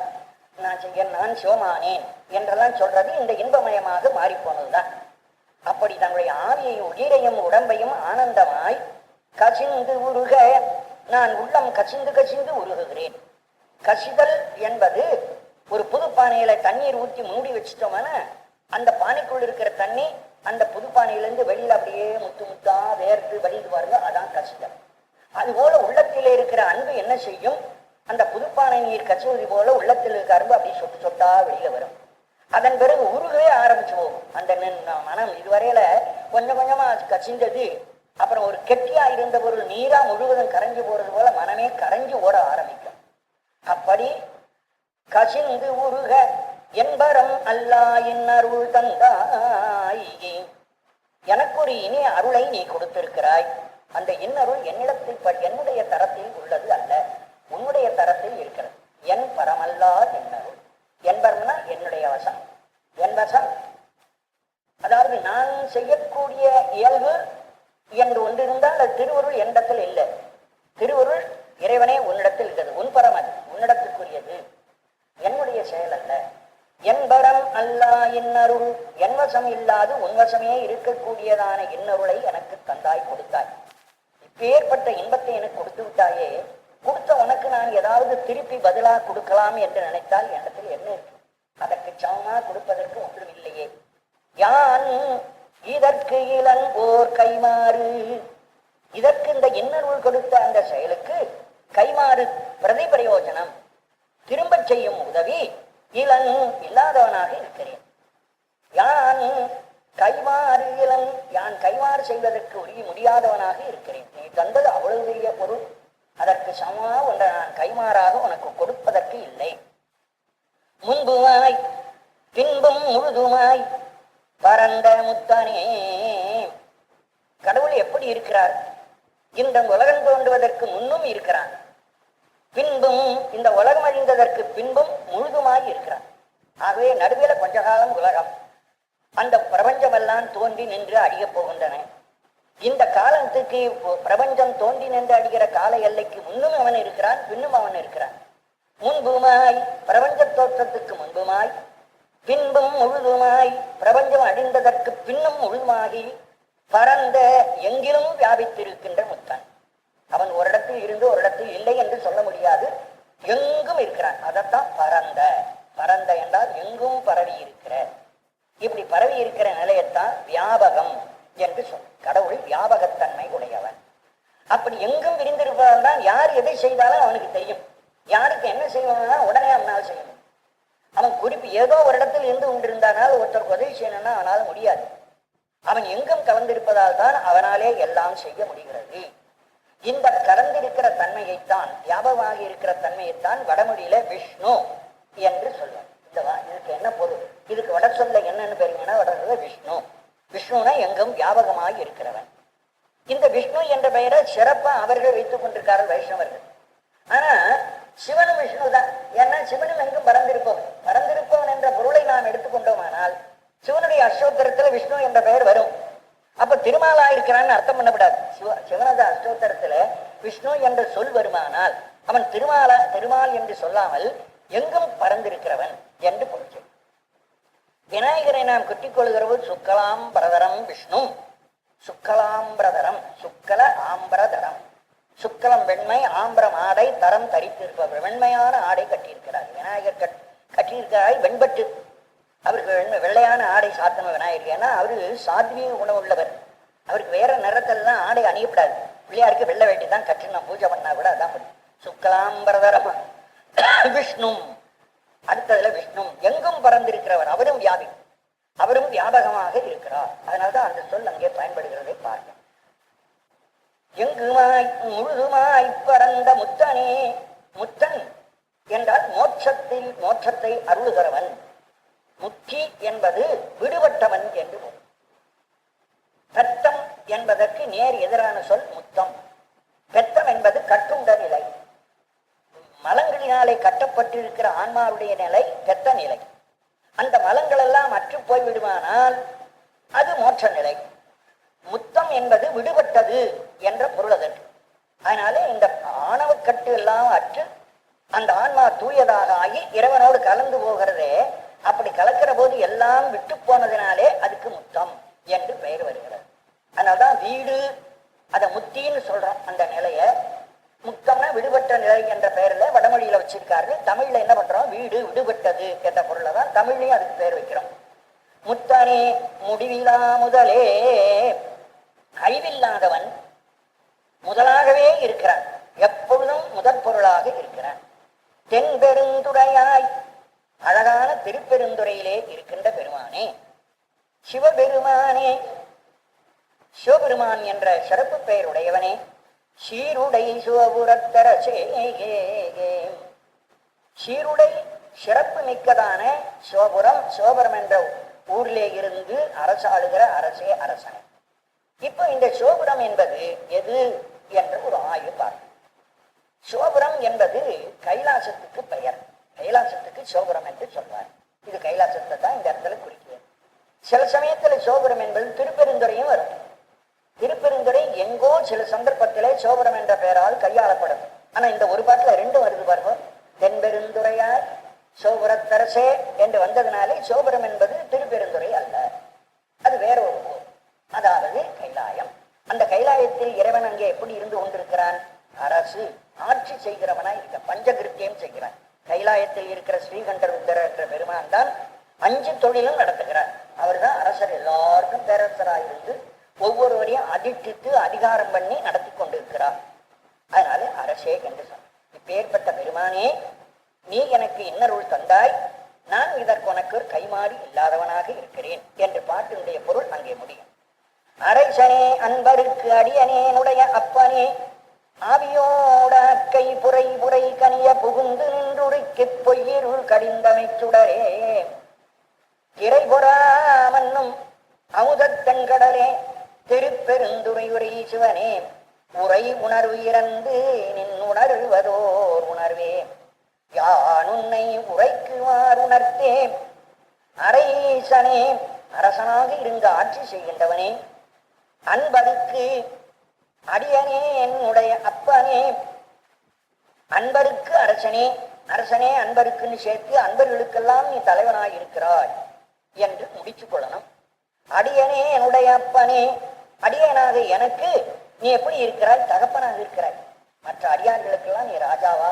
நான் சிவமானேன் என்றெல்லாம் சொல்றது இந்த இன்பமயமாக மாறி போனதுதான். அப்படி தங்களுடைய ஆவியையும் உயிரையும் உடம்பையும் ஆனந்தமாய் கசிந்து உருக, நான் உள்ளம் கசிந்து கசிந்து உருகுகிறேன். கசிதல் என்பது ஒரு புது பானையில தண்ணீர் ஊற்றி மூடி வச்சுட்டோம்னா அந்த பானைக்குள் இருக்கிற தண்ணி அந்த புது பானையிலிருந்து வெளியில அப்படியே முத்து முத்தா வேர்த்து வலிது பாருங்க, அதான் கசிதல். அதுபோல உள்ளத்திலே இருக்கிற அன்பு என்ன செய்யும், அந்த புதுப்பானை நீர் கசுவதி போல உள்ளத்தில் இருக்க அன்பு அப்படி சொட்டு சொட்டா வெளியில வரும். அதன் பிறகு உருகவே ஆரம்பிச்சு போகும் அந்த மனம். இதுவரையில கொஞ்சம் கொஞ்சமா கசிந்தது, அப்புறம் ஒரு கெட்டியா இருந்த ஒரு நீரா முழுவதும் கரைஞ்சு போறது போல மனமே கரைஞ்சு ஓட ஆரம்பிக்கும். அப்படி கசிந்து உருக என்பரம் அல்லா இன்னருள் தந்தாய், எனக்கு ஒரு இனிய அருளை நீ கொடுத்திருக்கிறாய். அந்த இன்னருள் என்னிடத்தில் என்னுடைய தரத்தில் உள்ளது அல்ல, உன்னுடைய தரத்தில் இருக்கிறது. என் பரமல்லா என்னருள். என்பர்னா என்னுடைய வசம், என் வசம். அதாவது நான் செய்யக்கூடிய இயல்பு என்று ஒன்று இருந்தால் அது திருவருள் என்னிடத்தில் இல்லை. திருவருள் இறைவனே உன்னிடத்தில் இருக்கிறது, உன் பரம், அது உன்னிடத்துக்குரியது, என்னுடைய செயல் அல்ல. என்பரம் அல்லா இன்னருள், என் வசம் இல்லாது உன்வசமே இருக்கக்கூடியதான இன்னருளை எனக்கு தந்தாய், கொடுத்தாய். இப்பேற்பட்ட இன்பத்தை எனக்கு கொடுத்து விட்டாயே, கொடுத்த உனக்கு நான் ஏதாவது திருப்பி பதிலாக கொடுக்கலாம் என்று நினைத்தால் இடத்தில் என்ன இருக்கு? அதற்கு சமமா கொடுப்பதற்கு ஒன்றும் இல்லையே. யான் இதற்கு இளன் ஓர் கைமாறு, இதற்கு இந்த இன்னருள் கொடுத்த அந்த செயலுக்கு கைமாறு பிரதி பிரயோஜனம் திரும்ப செய்யும் உதவி இளன் இல்லாதவனாக இருக்கிறேன். யான் கைமாறு இளன், யான் கைமாறு செய்வதற்கு உரிய முடியாதவனாக இருக்கிறேன். நீ தந்தது அவ்வளவு பெரிய பொருள், அதற்கு சமமா ஒன்றை நான் கைமாறாக உனக்கு கொடுப்பதற்கு இல்லை. முன்புமாய் பின்பும் முழுதுமாய் பரந்த முத்தனே, கடவுள் எப்படி இருக்கிறார்? இந்த உலகம் தோன்றுவதற்கு முன்னும் இருக்கிறான், பின்பும் இந்த உலகம் அழிந்ததற்கு பின்பும் முழுதுமாய் இருக்கிறான். ஆகவே நடுவில் கொஞ்ச காலம் உலகம், அந்த பிரபஞ்சமெல்லாம் தோன்றி நின்று அழியப் போகின்றன. இந்த காலத்துக்கு பிரபஞ்சம் தோன்றி நின்று அடிக்கிற கால எல்லைக்கு முன்னும் அவன் இருக்கிறான், பின்னும் அவன் இருக்கிறான். முன்புமாய் பிரபஞ்ச தோற்றத்துக்கு முன்புமாய் பின்பும் முழுதுமாய் பிரபஞ்சம் அழிந்ததற்கு பின்னும் முழுதுமாகி பரந்த எங்கிலும் வியாபித்திருக்கின்ற முத்தன். அவன் ஒரு இடத்தில் இருந்து ஒரு இடத்தில் இல்லை என்று சொல்ல முடியாது, எங்கும் இருக்கிறான். அதைத்தான் பரந்த இருக்கிற நிலையத்தான் வியாபகம் என்று சொல். கடவுள் வியாபகத்தன்மை உடையவன். அப்படி எங்கும் விரிந்திருப்பதால் தான் யார் எதை செய்தாலும் அவனுக்கு தெரியும். யாருக்கு என்ன செய்யணும்னா உடனே அவனால் செய்யணும். அவன் குறிப்பு ஏதோ ஒரு இடத்தில் இருந்து கொண்டிருந்தானால் ஒருத்தருக்கு உதவி செய்யணும்னா அவனால் முடியாது. அவன் எங்கும் கலந்திருப்பதால் தான் அவனாலே எல்லாம் செய்ய முடிகிறது. இந்த கலந்திருக்கிற தன்மையைத்தான், வியாபகமாக இருக்கிற தன்மையைத்தான் வடமொழியில விஷ்ணு என்று சொல்லுவார். இதுக்கு என்ன பொருள்? இதுக்கு வட சொல்ல என்னன்னு பெருங்கன்னா வட விஷ்ணு. விஷ்ணுனா எங்கும் வியாபகமாக இருக்கிறவன். இந்த விஷ்ணு என்ற பெயரை சிறப்பா அவர்கள் வைத்துக் கொண்டிருக்கார்கள் வைஷ்ணவர்கள். ஆனா சிவனும் விஷ்ணு தான். ஏன்னா சிவனும் எங்கும் பறந்திருப்பவன் என்ற பொருளை நாம் எடுத்துக்கொண்டோமானால் சிவனுடைய அஷ்டோத்தரத்துல விஷ்ணு என்ற பெயர் வரும். அப்ப திருமாலா இருக்கிறான்னு அர்த்தம் பண்ணப்படாது. சிவனது அஷ்டோத்தரத்துல விஷ்ணு என்ற சொல் வருமானால் அவன் திருமால் என்று சொல்லாமல் எங்கும் பறந்திருக்கிறவன் என்று பொருள். விநாயகரை நாம் குட்டிக் கொள்கிறபோது சுக்கலாம் பிரதரம் விஷ்ணு, சுக்கலாம் பிரதரம், சுக்கல ஆம்பரதரம். சுக்கலம் வெண்மை, ஆம்பரம் ஆடை, தரம் தரித்திருப்பவர். வெண்மையான ஆடை கட்டியிருக்கிறார் விநாயகர். கட்டியிருக்கிறார் வெண்பட்டு. அவருக்கு வெள்ளையான ஆடை சாத்தணும் விநாயகர். ஏன்னா அவரு சாத்வீக குணம் உள்ளவர். அவருக்கு வேற நிறத்தெல்லாம் ஆடை அணியப்படாது. பிள்ளையாருக்கு வெள்ளை வேட்டி தான் கட்டணும். பூஜை பண்ணா கூட அதான் சுக்கலாம்பரதரம் விஷ்ணு. அடுத்ததுல விஷ்ணு எங்கும் பறந்திருக்கிறவர். அவரும் வியாபி, அவரும் வியாபகமாக இருக்கிறார். அதனால்தான் அந்த சொல் அங்கே பயன்படுகிறதை பார்க்க. எங்குமாய் முழுதுமாய் பறந்த முத்தனே. முத்தன் என்றால் மோட்சத்தை அருளுகிறவன். முக்தி என்பது விடுபட்டவன் என்று. பெத்தம் என்பதற்கு நேர் எதிரான சொல் முத்தம். பெத்தம் என்பது கட்டுண்ட நிலை. மலங்களினாலே கட்டப்பட்டிருக்கிற ஆன்மாவுடைய நிலை பெத்த நிலை. அந்த மலங்கள் எல்லாம் அற்று போய் விடுமானால் அது மோட்ச நிலை. முத்தம் என்பது விடுபட்டது என்ற பொருள் அதற்கு. அதனாலே இந்த ஆணவக்கட்டு எல்லாம் அற்று அந்த ஆன்மா தூயதாக ஆகி இறைவனோடு கலந்து போகிறதே. அப்படி கலக்கிற போது எல்லாம் விட்டு போனதினாலே அதுக்கு முத்தம் என்று பெயர் வருகிறது. அதனால்தான் வீடு அதை முத்தின்னு சொல்றோம். அந்த நிலைய முத்தம்னா விடுபட்ட நிலை என்ற பெயர்ல வடமொழியில வச்சிருக்கார்கள். தமிழ்ல என்ன பண்றோம்? வீடு விடுபட்டது என்ற பொருளை தான் தமிழ்லயும் அதுக்கு பெயர் வைக்கிறோம். முத்தனே முடிவிலா முதலே. அழிவில்லாதவன் முதலாகவே இருக்கிறான். எப்பொழுதும் முதற் பொருளாக இருக்கிறான். தென்பெருந்துறையாய், அழகான திருப்பெருந்துறையிலே இருக்கின்ற பெருமானே. சிவபெருமானே, சிவபெருமான் என்ற சிறப்பு பெயர் உடையவனே. சீருடை சிவபுரத்தரசே. சீருடை சிறப்பு மிக்கதான சிவபுரம் என்ற ஊரிலே இருந்து அரசாளுகிற அரசே அரசனை. இப்ப இந்த சிவபுரம் என்பது எது என்ற ஒரு ஆய்வு பார்க்கும். சிவபுரம் என்பது கைலாசத்துக்கு பெயர். கைலாசத்துக்கு சிவபுரம் என்று சொல்வார். இது கைலாசத்தை தான் இந்த இடத்துல குறிக்கிறது. சில சமயத்துல சிவபுரம் என்பது திருப்பெருந்துறையும் வரும். திருப்பெருந்துறை எங்கோ சில சந்தர்ப்பத்திலே சிவபுரம் என்ற பெயரால் கையாளப்படும். ஆனா இந்த ஒரு பாட்டுல ரெண்டும் வருது பாருங்க. தென்பெருந்துறையார் சிவபுரத்தரசே என்று வந்ததுனாலே சிவபுரம் என்பது திருப்பெருந்துறை அல்ல, அது வேற ஒரு ஊர், அதாவது கைலாயம். அந்த கைலாயத்தில் இறைவன் அங்கே எப்படி இருந்து கொண்டிருக்கிறான்? அரசு ஆட்சி செய்கிறவனா இருக்க, பஞ்சகிருத்தியம் செய்கிறான். கைலாயத்தில் இருக்கிற ஸ்ரீகண்டர் ருத்ரர் என்ற பெருமான் தான் 5 தொழிலும் நடத்துகிறார். அவர் தான் அரசர். எல்லாருக்கும் பேரரசராயிருந்து ஒவ்வொருவரையும் அதிர்ச்சித்து அதிகாரம் பண்ணி நடத்தி கொண்டிருக்கிறார். அதனால அரசே என்று சொன்ன. இப்பேற்பட்ட பெருமானே, நீ எனக்கு இன்னருள் தந்தாய், நான் இதற்கு உனக்கு ஒரு கைமாறி இல்லாதவனாக இருக்கிறேன் என்று பாட்டினுடைய பொருள் அங்கே முடியும். அரசனே அன்பருக்கு அடியனேனுடைய அப்பனே, ஆவியோட அக்கை புரை புரை கனிய புகுந்து நின்றுரைக்கு பொய்யிருள் கடிந்தமை சுடரே. திரைபுறா மன்னும் அமுதத்தன்கடலே, திருப்பெருந்துறை உரை சிவனே, உரை உணர்வு இறந்து நின் உணர்வதோர் உணர்வே. யான் உன்னை உரைக்குவார் உணர்த்தே. அரசனே, அரசனாக இருந்து ஆட்சி செய்கின்றவனே. அன்பருக்கு அடியனே என்னுடைய அப்பனே. அன்பருக்கு அரசனே, அரசனே அன்பருக்குன்னு சேர்த்து அன்பர்களுக்கெல்லாம் நீ தலைவனாய் இருக்கிறாய் என்று முடிச்சு கொள்ளணும். அடியனே என்னுடைய அப்பனே, அடியனாக எனக்கு நீ எப்படி இருக்கிறாய்? தகப்பனாக இருக்கிறாய். மற்ற அடியார்களுக்கெல்லாம் நீ ராஜாவா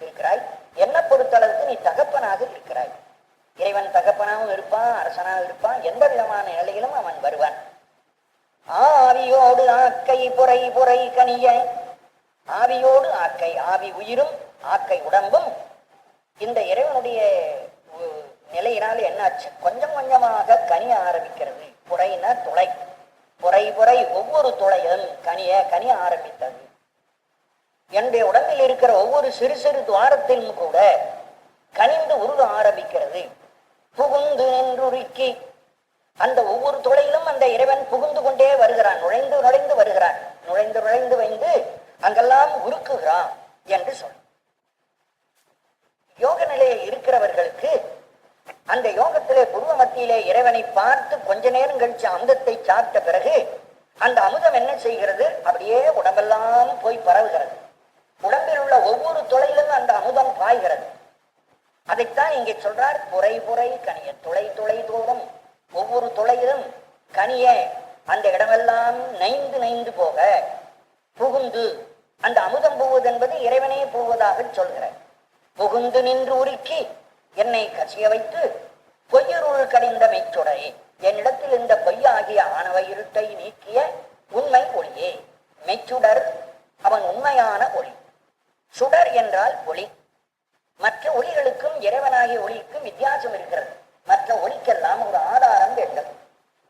இருக்கிறாய். என்ன பொறுத்தளவுக்கு நீ தகப்பனாக இருக்கிறாய். இறைவன் தகப்பனாவும் இருப்பான், அரசனாகவும் இருப்பான். எந்த விதமான நிலையிலும் அவன் வருவான். ஆவியோடு ஆக்கை பொறை பொறை கனிய, ஆவியோடு ஆக்கை, ஆவி உயிரும் ஆக்கை உடம்பும் இந்த இறைவனுடைய நிலையினால் என்னாச்சு, கொஞ்சம் கொஞ்சமாக கனிய ஆரம்பிக்கிறது. புறைன துளை, புறை புறை ஒவ்வொரு துளையும் கனிய ஆரம்பித்தது. என்னுடைய உடம்பில் இருக்கிற ஒவ்வொரு சிறு சிறு துவாரத்திலும் கூட கனிந்து உருக ஆரம்பிக்கிறது. புகுந்து நின்றுருக்கி, அந்த ஒவ்வொரு துளையிலும் அந்த இறைவன் புகுந்து கொண்டே வருகிறான், நுழைந்து நுழைந்து வருகிறான், நுழைந்து நுழைந்து வந்து அங்கெல்லாம் உருக்குகிறான் என்று சொல். யோக நிலையில் இருக்கிறவர்களுக்கு அந்த யோகத்திலே புருவ மத்தியிலே இறைவனை பார்த்து கொஞ்ச நேரம் கழிச்சு அமுதத்தை சாப்பிட்ட பிறகு அந்த அமுதம் என்ன செய்கிறது, அப்படியே உடம்பெல்லாம் போய் பரவுகிறது. உடம்பில் உள்ள ஒவ்வொரு துளையிலும் அந்த அமுதம் பாய்கிறது. அதைத்தான் இங்கே சொல்றார், புரை புரை கனிய, துளை துளை தோறும் ஒவ்வொரு துளையிலும் கனிய, அந்த இடமெல்லாம் நைந்து நைந்து போக புகுந்து, அந்த அமுதம் போவது என்பது இறைவனே போவதாக சொல்கிறார். புகுந்து நின்று உருக்கி என்னை கசிய வைத்து பொய்யருள் கடிந்த மெய்ச்சுடரே, என்னிடத்தில் இந்த பொய்யாகிய ஆணவ இருட்டை நீக்கிய உண்மை ஒளியே. மெய்ச்சுடர் அவன் உண்மையான ஒளி. சுடர் என்றால் ஒளி. மற்ற ஒளிகளுக்கும் இறைவனாகிய ஒளிக்கும் வித்தியாசம் இருக்கிறது. மற்ற ஒளிக்கெல்லாம் ஒரு ஆதாரம் வேண்டும்.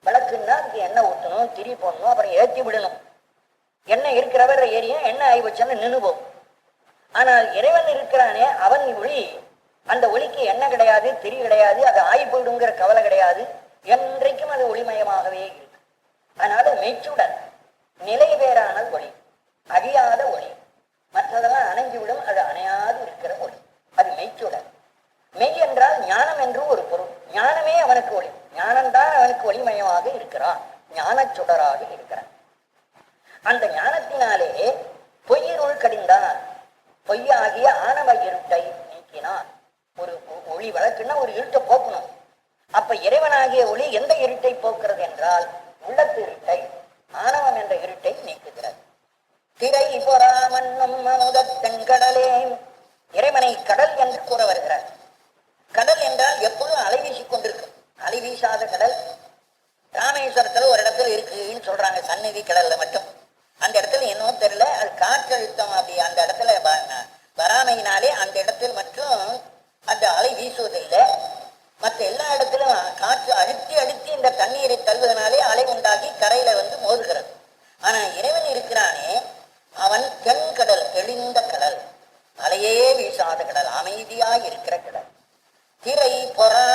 விளக்குன்னா அதுக்கு எண்ணெய் ஊற்றணும், திரி போடணும், அப்புறம் ஏற்றி விடணும். எண்ணெய் இருக்கிறவர் ஏரியும் எண்ணெய் ஆகி வச்சோன்னு நின்றுவோம். ஆனால் இறைவன் இருக்கிறானே, அவன் ஒளி, அந்த ஒளிக்கு எண்ணெய் கிடையாது, திரி கிடையாது, அது ஆகி போயிடுங்கிற கவலை கிடையாது. என்றைக்கும் அது ஒளிமயமாகவே இருக்கு. அதனால மெய்ச்சுடர், நிலை வேறான ஒளி, அழியாத ஒளி. மற்றதெல்லாம் அணைஞ்சுவிடும், அது அணையாது இருக்கிற ஒளி, அது மெய்ச்சுடர். மெய் என்றால் ஞானம் என்று ஒரு பொருள். ஞானமே அவனுக்கு ஒளி, ஞானம்தான் அவனுக்கு ஒளிமயமாக இருக்கிறான், ஞான சுடராக இருக்கிறான். அந்த ஞானத்தினாலே பொய்யிருள் கடிந்தான், பொய்யாகிய ஆணவ இருட்டை நீக்கினான். ஒரு ஒளி வழக்குன்னா ஒரு இருட்டை போக்கணும். அப்ப இறைவனாகிய ஒளி எந்த இருட்டை போக்குறது என்றால் உள்ளத்து இருட்டை, ஆணவம் என்ற இருட்டை நீக்குகிறது. திரை பொறாமன்னும் அமுத தென்கடலே, இறைவனை கடல் என்று கூற வருகிறார். கடல் என்றால் எப்பொழுதும் அலை வீசிக் கொண்டிருக்கும். அலை வீசாத கடல் ராமேஸ்வரத்துல ஒரு இடத்துல இருக்குன்னு சொல்றாங்க, சந்நிதி கடல்ல மட்டும். அந்த இடத்துல என்னவோ தெரியல, அது காற்றழுத்தம் அப்படி அந்த இடத்துல வராமையினாலே அந்த இடத்தில் மட்டும் அந்த அலை வீசுவதில்லை. மற்ற எல்லா இடத்திலும் காற்று அழுத்தி அழுத்தி இந்த தண்ணீரை தள்ளுவதனாலே அலை உண்டாகி கரையில வந்து மோதுகிறது. ஆனா இறைவன் இருக்கிறானே, அவன் தென்கடல், தெளிந்த கடல், அலையே வீசாத கடல், அமைதியாய் இருக்கிற கடல். திரை பொறா,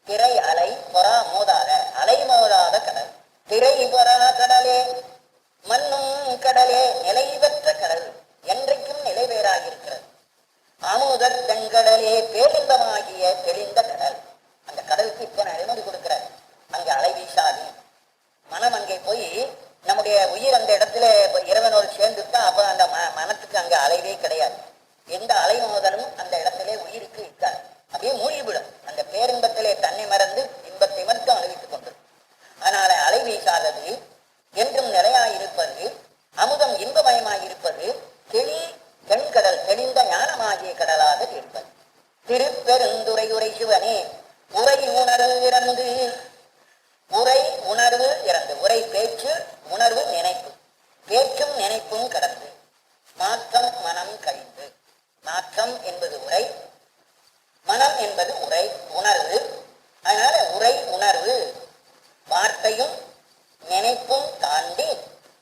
திரை அலை, பொறா மோதாத, அலை மோதாத கடல். திரை பொறா கடலே, மண்ணும் கடலே, நிலை பெற்ற கடல், என்றைக்கும் நிலைவேறாக இருக்கிறது. அமுத தென்கடலே, பேரின்பமாகிய தெளிந்த கடல். அந்த கடலுக்கு இப்ப நான் அனுமதி கொடுக்கிறார், அங்கே அலை வீசாது. மனம் அங்கே போய் நம்முடைய உயிர் அந்த இடத்துல இறைவனோடு சேர்ந்துட்டா அப்ப அந்த மனத்துக்கு அங்க அலைவே கிடையாது. எந்த அலை மோதலும் அந்த இடத்திலே உயிருக்கு இருக்காது, அப்படியே மூழ்கிவிடும். அந்த பேரின்பத்திலே தன்னை மறந்து இன்பத்தை மட்டும் அனுபவித்துக் கொண்டு. அதனால அலை வீசாதது, என்றும் நிலையாயிருப்பது, அமுதம் இன்பமயமாயிருப்பது, தெளி தென்கடல், தெளிந்த ஞானமாகிய கடலாக இருப்பது. திருப்பெருந்துரை உரை சிவனே, உரை உணர்வு இறந்து, உரை உணர்வு இறந்து, உரை பேச்சு, உணர்வு நினைப்பு, பேச்சும் நினைப்பும் கடந்து, மாற்றம் மனம் கழிந்து. மாற்றம் என்பது உரை, மனம் என்பது உரை, உணர்வு. அதனால உரை உணர்வு வார்த்தையும் நினைப்பும் தாண்டி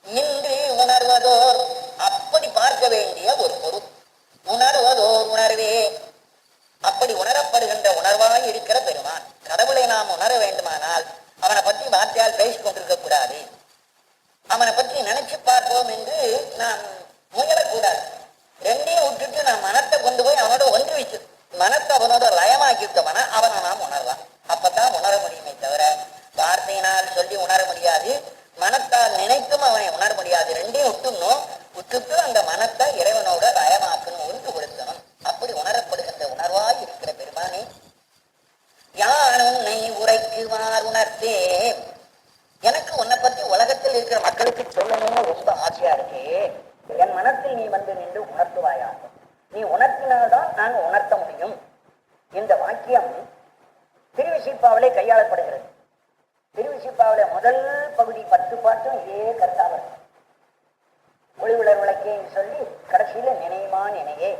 நின்று உணர்வதோர், அப்படி பார்க்க வேண்டிய ஒரு பொருள். உணர்வதோர் உணர்வே, அப்படி உணரப்படுகின்ற உணர்வாய் இருக்கிற பெருமான். கடவுளை நாம் உணர வேண்டுமானால் அவனை பற்றி வார்த்தையால் பேசிக் கொண்டிருக்க கூடாது, அவனை பற்றி நினைச்சு பார்ப்போம் என்று நாம் முயலக்கூடாது. ரெண்டையும் விட்டுட்டு நாம் மனத்தை கொண்டு போய் அவனோட ஒன்று வச்சு மனத்தை அவனோட லயமாக்கிட்டோம்னா அவனை நாம் உணரலாம். அப்பதான் உணர முடியுமே தவிர வார்த்தையினால் சொல்லி உணர முடியாது, மனத்தால் நினைத்தும் அவனை உணர முடியாது. ரெண்டையும் விட்டுட்டு அந்த மனத்தை இறைவனோட லயமாக்கணும், ஒன்று கொடுக்கணும். அப்படி உணரப்படுகின்ற உணர்வாய் இருக்கிற பெருமானே, யான் உன்னை உரைக்குவார் உணர்த்தே. எனக்கு உன்னை பத்தி உலகத்தில் இருக்கிற மக்களுக்கு சொல்லணும்னு ரொம்ப ஆசையா இருக்கு. என் மனத்தில் நீ வந்து நின்று உணர்த்துவாயாக. நீ உணர்த்தினால்தான் நான் உணர்த்த முடியும். இந்த வாக்கியம் திருவிசைப்பாவிலே கையாளப்படுகிறது. திருவிசைப்பாவில முதல் பகுதி 10 பாட்டும் இதே கருத்தாவர். ஒளி உலர் விளக்கேன்னு சொல்லி கடைசியில நினையுமா நினையே,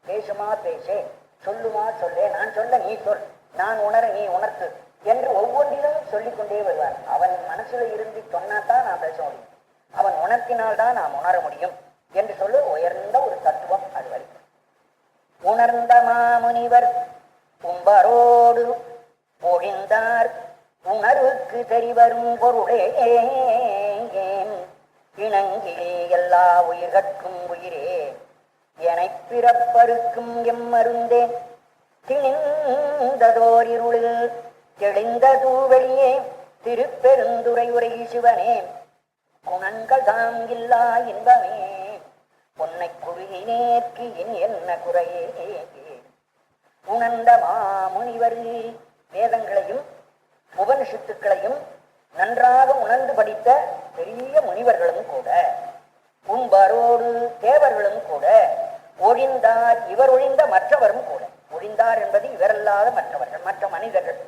பேசுமா பேசே, சொல்லுமா சொல்லே, நான் சொல்ல நீ சொல், நான் உணர நீ உணர்த்து என்று ஒவ்வொன்றிலும் சொல்லிக்கொண்டே வருவார். அவன் மனசுல இருந்து சொன்னாதான் நான் பேச முடியும், அவன் உணர்த்தினால்தான் நாம் உணர முடியும் என்று சொல்ல உயர்ந்த ஒரு தத்துவம் அது வரைக்கும். உணர்ந்த மாமுனிவர் உம்பரோடு பொழிந்தார் உணர்வுக்கு தெரிவரும் பொருளே இணங்கிலே எல்லா உயிர்கட்கும் உயிரே எனை பிறப்பருக்கும் எம்மருந்தே திணிந்ததோர் இருளில் தெளிந்த தூவெளியே திருப்பெருந்துரை உரை சிவனே குணங்கள் தாம் இல்லா இன்பமே பொன்னை குறுகினேற்கு இனி என்ன குறையே. உணர்ந்த மாமுனிவர் வேதங்களையும் உபனிஷத்துக்களையும் நன்றாக உணர்ந்து படித்த பெரிய முனிவர்களும் கூட, உம்பரோடு தேவர்களும் கூட, ஒழிந்தார் இவர் ஒழிந்த மற்றவரும் கூட. ஒழிந்தார் என்பது இவரல்லாத மற்றவர்கள், மற்ற மனிதர்கள்.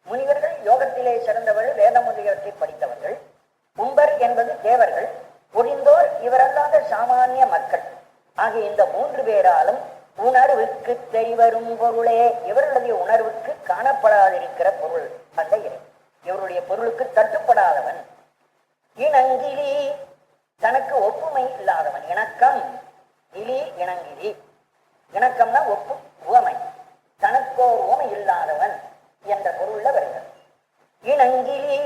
முனிவர்கள் யோகத்திலே சிறந்தவர்கள், வேத முதலியவற்றை படித்தவர்கள். உம்பர் என்பது தேவர்கள், ஒழிந்தோர் இவரல்லாத சாமானிய மக்கள் ஆகிய இந்த 3 பேராலும் உணர்வுக்கு தெரிவரும் பொருளே, இவர்களுடைய உணர்வுக்கு காணப்படாதிருக்கிற பொருள் அந்த இறை, இவருடைய பொருளுக்கு தட்டுப்படாதவன். இணங்கிலி தனக்கு ஒப்புமை இல்லாதவன். இணக்கம் இலி இணங்கிலி, இணக்கம்னா ஒப்பு உவமை, தனக்கோர் உவமை இல்லாதவன் என்ற பொருள்ல வருகிறது. இணங்கிலி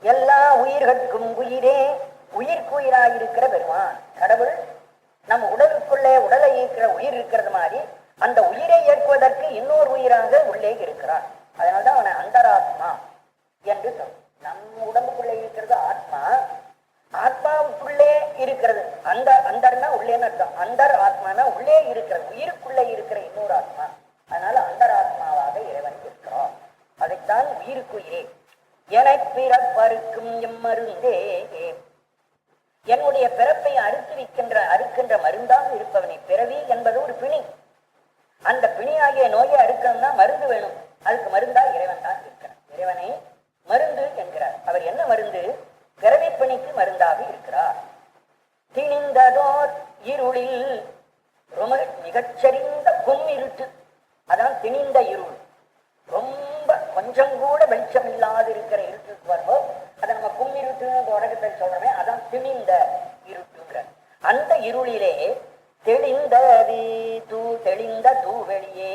எல்லா உயிர்கட்கும் உயிரே, உயிர்க்குயிராயிருக்கிற பெருமான் கடவுள் நம் உடலுக்குள்ளே உடலை இருக்கிற உயிர் இருக்கிறது மாதிரி அந்த உயிரை ஏற்பதற்கு இன்னொரு உயிராக உள்ளே இருக்கிறான். அதனால்தான் அவனை அந்தராத்மா என்று சொல். நம் உடம்புக்குள்ளே இருக்கிறது ஆத்மா, ஆத்மாவுக்குள்ளே இருக்கிறது அந்த அந்தர்னா உள்ளேன்னு அர்த்தம். அந்தர் ஆத்மானா உள்ளே இருக்கிறது, உயிருக்குள்ளே இருக்கிற இன்னொரு ஆத்மா. அதனால அந்தராத்மாவாக இறைவன் இருக்கிறோம். அதைத்தான் உயிருக்குயிரே என பிறப்பறுக்கும் எம்மருந்தே, என்னுடைய பிறப்பை அறுக்கின்ற மருந்தாக இருப்பவனை. பிறவி என்பது ஒரு பிணி, அந்த பிணியாகிய நோயை அறுக்கணும்னா மருந்து வேணும், அதுக்கு மருந்தா இறைவன் தான் இருக்கிறார். இறைவனை மருந்து என்கிறார். அவர் என்ன மருந்து? பிறவி பிணிக்கு மருந்தாக இருக்கிறார். திணிந்ததோர் இருளில் ரொம்ப மிகச்சரிந்த இருட்டு, அதான் திணிந்த இருள். ரொம்ப கொஞ்சம் கூட வெளிச்சம் இல்லாது இருக்கிற இருட்டுக்கு வரும்போது அதை நம்ம கும்மிருட்டுன்னு உலகத்தை சொல்றோமே, அதான் திணிந்த இருட்டுங்கிற அந்த இருளிலே தெளிந்த தூவெளியே,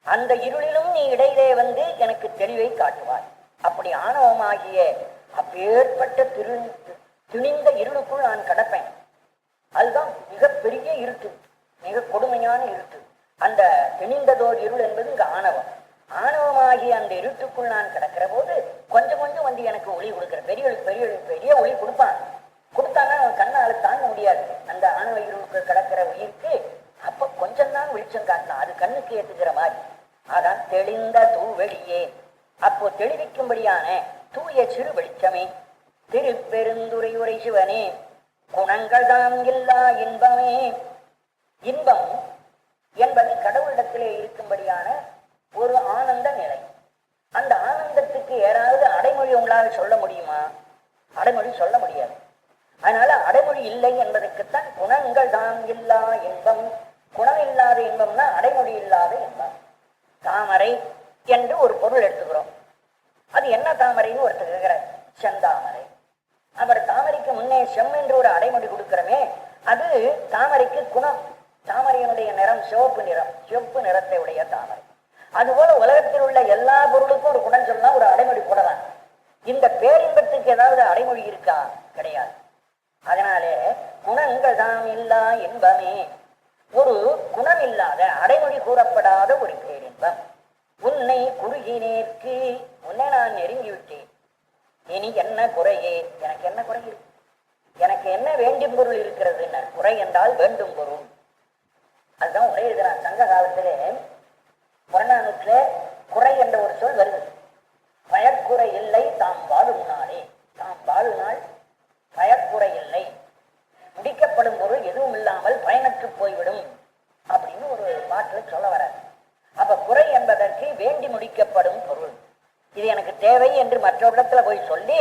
அந்த இருளிலும் நீ இடையிலே வந்து எனக்கு தெளிவை காட்டுவாய். அப்படி ஆணவமாகிய அப்பேற்பட்ட திணிந்த இருளுக்குள் நான் கடப்பேன். அதுதான் மிகப்பெரிய இருட்டு, மிக கொடுமையான இருட்டு. அந்த திணிந்ததோர் இருள் என்பது இங்க ஆணவம். ஆணவமாகிய அந்த இருட்டுக்குள் நான் கிடக்கிற போது கொஞ்சம் கொஞ்சம் வந்து எனக்கு ஒளி கொடுக்கிற பெரிய பெரிய ஒளி கொடுப்பான். கொடுத்தானா அவன் கண்ணால தாங்க முடியாது. அந்த ஆணவ இருளுக்கு கிடக்கிற உயிருக்கு அப்ப கொஞ்சம் தான் வெளிச்சம் காட்டலாம், அது கண்ணுக்கு ஏற்றுக்கிற மாதிரி. அதான் தெளிந்த தூவெளியே, அப்போ தெளிவிக்கும்படியான தூய சிறு வெளிச்சமே. திருப்பெருந்துரை உரை சிவனே குணங்கள் தாம் இல்லா இன்பமே. இன்பம் என்பது கடவுளிடத்திலே இருக்கும்படியான ஒரு ஆனந்த நிலை. அந்த ஆனந்தத்துக்கு யாராவது அடைமொழி உங்களால் சொல்ல முடியுமா? அடைமொழி சொல்ல முடியாது. அதனால அடைமொழி இல்லை என்பதற்குத்தான் குணங்கள் தாம் இல்லா இன்பம். குணம் இல்லாத இன்பம்னா அடைமொழி இல்லாத இன்பம். தாமரை என்று ஒரு பொருள் எடுத்துக்கிறோம். அது என்ன தாமரைன்னு ஒருத்தர் இருக்கிறார், செந்தாமரை. அவர் தாமரைக்கு முன்னே செம் என்று ஒரு அடைமொழி கொடுக்கிறோமே, அது தாமரைக்கு குணம். தாமரையினுடைய நிறம் சிவப்பு நிறம், சிவப்பு நிறத்தை உடைய தாமரை. அதுபோல உலகத்தில் உள்ள எல்லா பொருளுக்கும் ஒரு குணம் சொல்லலாம், ஒரு அடைமொழி போடலாம். இந்த பேரின்பத்துக்கு ஏதாவது அடைமொழி இருக்கா? கிடையாது. அதனாலே குணங்கள் தாம் இல்லா இன்பமே, ஒரு குணம் இல்லாத அடைமொழி கூறப்படாத ஒரு பேரின்பம். உன்னை குறுகினேற்கு, உன்னை நான் நெருங்கி விட்டேன், இனி என்ன குறையே? எனக்கு என்ன குறை இருக்கு? எனக்கு என்ன வேண்டும் பொருள் இருக்கிறது? குறை என்றால் வேண்டும் பொருள். அதுதான் உரை எழுதுறான். சங்க காலத்திலே புறநானூற்றில குறை என்ற ஒரு சொல் வருது. பயக்குறை இல்லை தாம் வாழும் நாளே, தாம் வாழும் நாள் பயக்குறை இல்லை, முடிக்கப்படும் பொருள் எதுவும் இல்லாமல் பயனற்று போய்விடும் அப்படின்னு ஒரு பாட்டில் சொல்ல வர. அப்ப குறை என்பதற்கு வேண்டி முடிக்கப்படும் பொருள். தேவை என்று மற்றவரிடத்துல போய் சொல்லி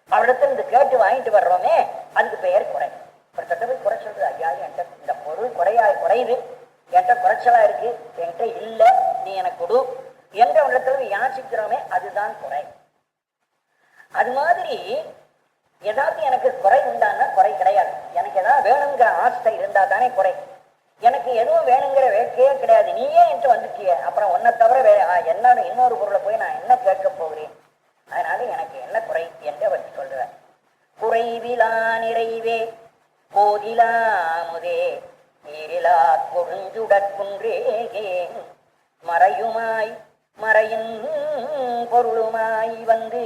அவரிடத்துல இந்த கேட்டு வாங்கிட்டு வர்றோமே, அதுக்கு பெயர் குறை. ஒருத்தட்ட போய் குறை சொல்றது, ஐயா என்கிட்ட இந்த பொருள் குறையுது, என்கிட்ட குறைச்சலா இருக்கு, என்கிட்ட இல்ல, நீ எனக்கு கொடு என்ற இடத்துல யாசிக்கிறோமே, அதுதான் குறை. அது மாதிரி ஏதாவது எனக்கு குறை உண்டான்னா குறை கிடையாது. எனக்கு ஏதாவது வேணுங்கிற ஆசை இருந்தா தானே குறை. எனக்கு எதுவும் வேணுங்கிற வேட்கையே கிடையாது. நீயே என்று வந்துட்டிய, அப்புறம் ஒன்னை தவிர என்னோட இன்னொரு பொருளை போய் நான் என்ன கேட்க போகிறேன்? அதனால எனக்கு என்ன குறை என்று அவர் சொல்றார். குறைவிலா நிறைவே போதிலாமுதே நீரிலா கொடுஞ்சுடற்குன்றே மறையுமாய் மறையின் பொருளுமாய் வந்து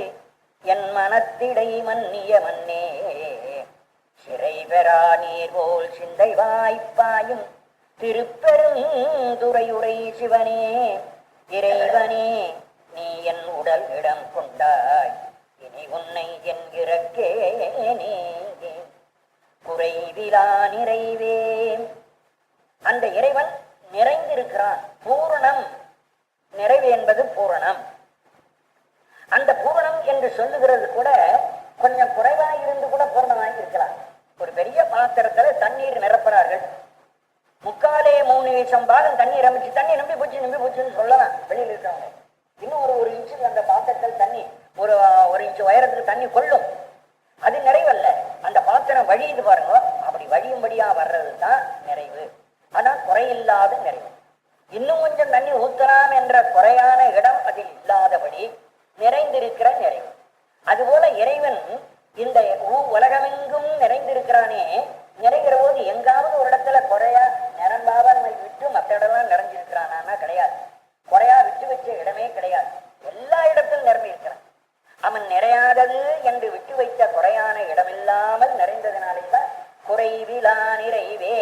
என் மனத்திடை மன்னிய மன்னே சிறை பெறா நீர் போல் சிந்தை வாய்ப்பாயும் திருப்பெரும் துறையுரை சிவனே இறைவனே நீ என் உடல் இடம் கொண்டாய் இனி உன்னை என்கிறக்கே நீ குறைவிலா நிறைவே. அந்த இறைவன் நிறைந்திருக்கிறான். பூரணம், நிறைவு என்பது பூரணம். அந்த பூரணம் என்று சொல்லுகிறது கூட கொஞ்சம் குறைவாக இருந்து கூட பூரணமாக இருக்கலாம். ஒரு பெரிய பாத்திரத்துல தண்ணீர் நிரப்புறார்கள், 3/4 பாகம் தண்ணீர் அமைச்சு தண்ணி நம்பி போச்சுன்னு சொல்லலாம் வெளியில் இருக்கிறவங்க. இன்னும் ஒரு இன்ச்சு அந்த பாத்திரத்தில் தண்ணி ஒரு இன்ச்சு உயரத்துக்கு தண்ணி கொள்ளும். அது நிறைவல்ல. அந்த பாத்திரம் வழியுது பாருங்க, அப்படி வழியும்படியா வர்றது தான் நிறைவு. ஆனா குறையில்லாத நிறைவு. இன்னும் கொஞ்சம் தண்ணி ஊத்தலாம் என்ற குறையான இடம் அதில் இல்லாதபடி நிறைந்திருக்கிற நிறைவு. அதுபோல இறைவன் இந்த உலகமெங்கும் நிறைந்திருக்கிறானே, நிறைகிற போது எங்காவது ஒரு இடத்துல குறையா நிரம்பாமல் விட்டு மற்ற இடம்லாம் நிறைஞ்சிருக்கிறானா? கிடையாது. குறையா விட்டு வச்ச இடமே கிடையாது. எல்லா இடத்திலும் நிரம்பி இருக்கிறான். அவன் நிறையாதது என்று விட்டு வைத்த குறையான இடமில்லாமல் நிறைந்ததினாலே தான் குறைவிலா நிறைவே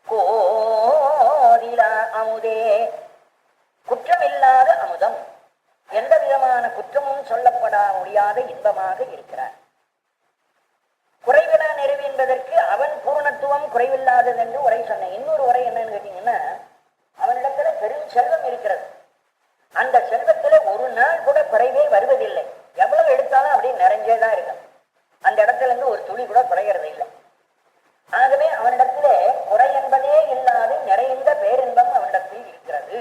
கோதிலா அமுதே, குற்றமில்லாத அமுதம், எந்த விதமான குற்றமும் சொல்லப்பட முடியாத இன்பமாக இருக்கிறார். குறைவிலா நிறைவு என்பதற்கு அவன் பூர்ணத்துவம் குறைவில்லாதது என்று உரை சொன்னேன். இன்னொரு உரை என்னன்னு கேட்டீங்கன்னா, அவனிடத்துல பெரும் செல்வம் இருக்கிறது. அந்த செல்வத்துல ஒரு நாள் கூட குறைவே வருவதில்லை. எவ்வளவு எடுத்தாலும் அப்படியே நிறைஞ்சேதான் இருக்கும். அந்த இடத்துல இருந்து ஒரு துளி கூட குறைகிறது இல்லை. ஆகவே அவனிடத்துல குறை என்பதே இல்லாது நிறைந்த பேரின்பம் அவனிடத்தில் இருக்கிறது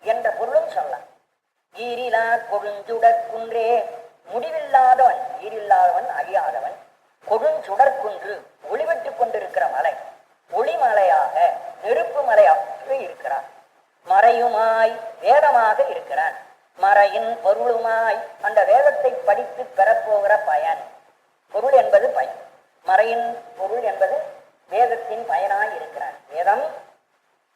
என்ற பொருளும் சொல்லலாம். ஈரிலா கொடுஞ்சுடற்குன்றே, முடிவில்லாதவன், ஈரில்லாதவன், அழியாதவன், கொடுஞ்சுடற்குன்று, ஒளிவிட்டுக் கொண்டிருக்கிற மலை, ஒளிமலையாக நெருப்பு மலையாக இருக்கிறான். மறையுமாய் வேதமாக இருக்கிறான். மறையின் பொருளுமாய், அந்த வேதத்தை படித்து பெறப்போகிற பயன். பொருள் என்பது பயன், மறையின் பொருள் என்பது வேதத்தின் பயனாய் இருக்கிறான்.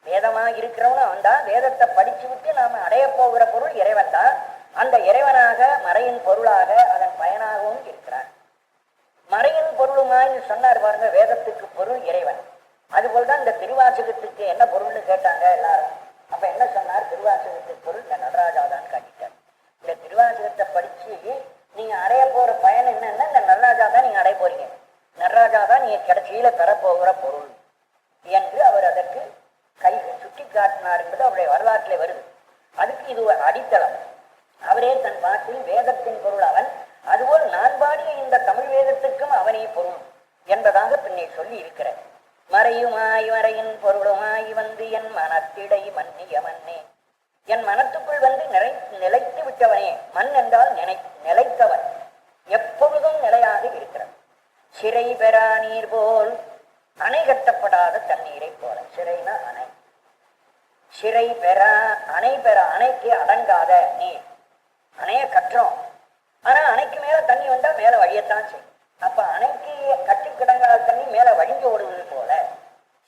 வேதமாக இருக்கிறவனும் அவன் தான். வேதத்தை படிச்சு விட்டு நாம அடைய போகிற பொருள் இறைவன் தான். அந்த இறைவனாக மறையின் பொருளாக அதன் பயனாகவும் இருக்கிறான். மறையின் பொருளுமாய் சொன்னார் பாருங்க, வேதத்துக்கு பொருள் இறைவன். அதுபோல்தான் இந்த திருவாசகத்துக்கு என்ன பொருள்னு கேட்டாங்க எல்லாரும். அப்ப என்ன சொன்னார்? திருவாசகத்துக்கு பொருள் இந்த நடராஜாதான் காட்டிட்டார். இந்த திருவாசகத்தை படிச்சு நீங்க அடைய போற பயன் என்னன்னா, இந்த நடராஜா தான் நீங்க அடைய போறீங்க, நடராஜா தான் நீங்க கடைசியில பெறப்போகிற பொருள் என்று அவர் அதற்கு கை சுட்டி காட்டினார் என்பது அவருடைய வரலாற்றிலே வருது. அதுக்கு இது ஒரு அடித்தளம். அவரே தன் பாட்டில் வேதத்தின் பொருள் அவன், அதுபோல் நான் பாடிய இந்த தமிழ் வேதத்துக்கும் அவனே பொருள் என்பதாக பின்னே சொல்லி இருக்கிறார். மறையுமாய் மறையின் பொருளுமாய் வந்து என் மனத்திடை மன்னிய மன்னே, என் மனத்துக்குள் வந்து நிலைத்து விட்டவனே. மண் என்றால் நிலைத்தவன், எப்பொழுதும் நிலையாக இருக்கிறவன். சிறை பெறா நீர் போல், அணை கட்டப்படாத தண்ணீரை போல. சிறைனா அணை, சிறை பெறா, அணை பெறா, அணைக்கு அடங்காத நீர். அணைய கட்டுறோம், ஆனா அணைக்கு மேல தண்ணி வந்தா மேல வழியத்தான் செய்யும். அப்ப அணைக்கு கட்டி கிடங்காத தண்ணி மேல வழிஞ்சு ஓடுவது போல,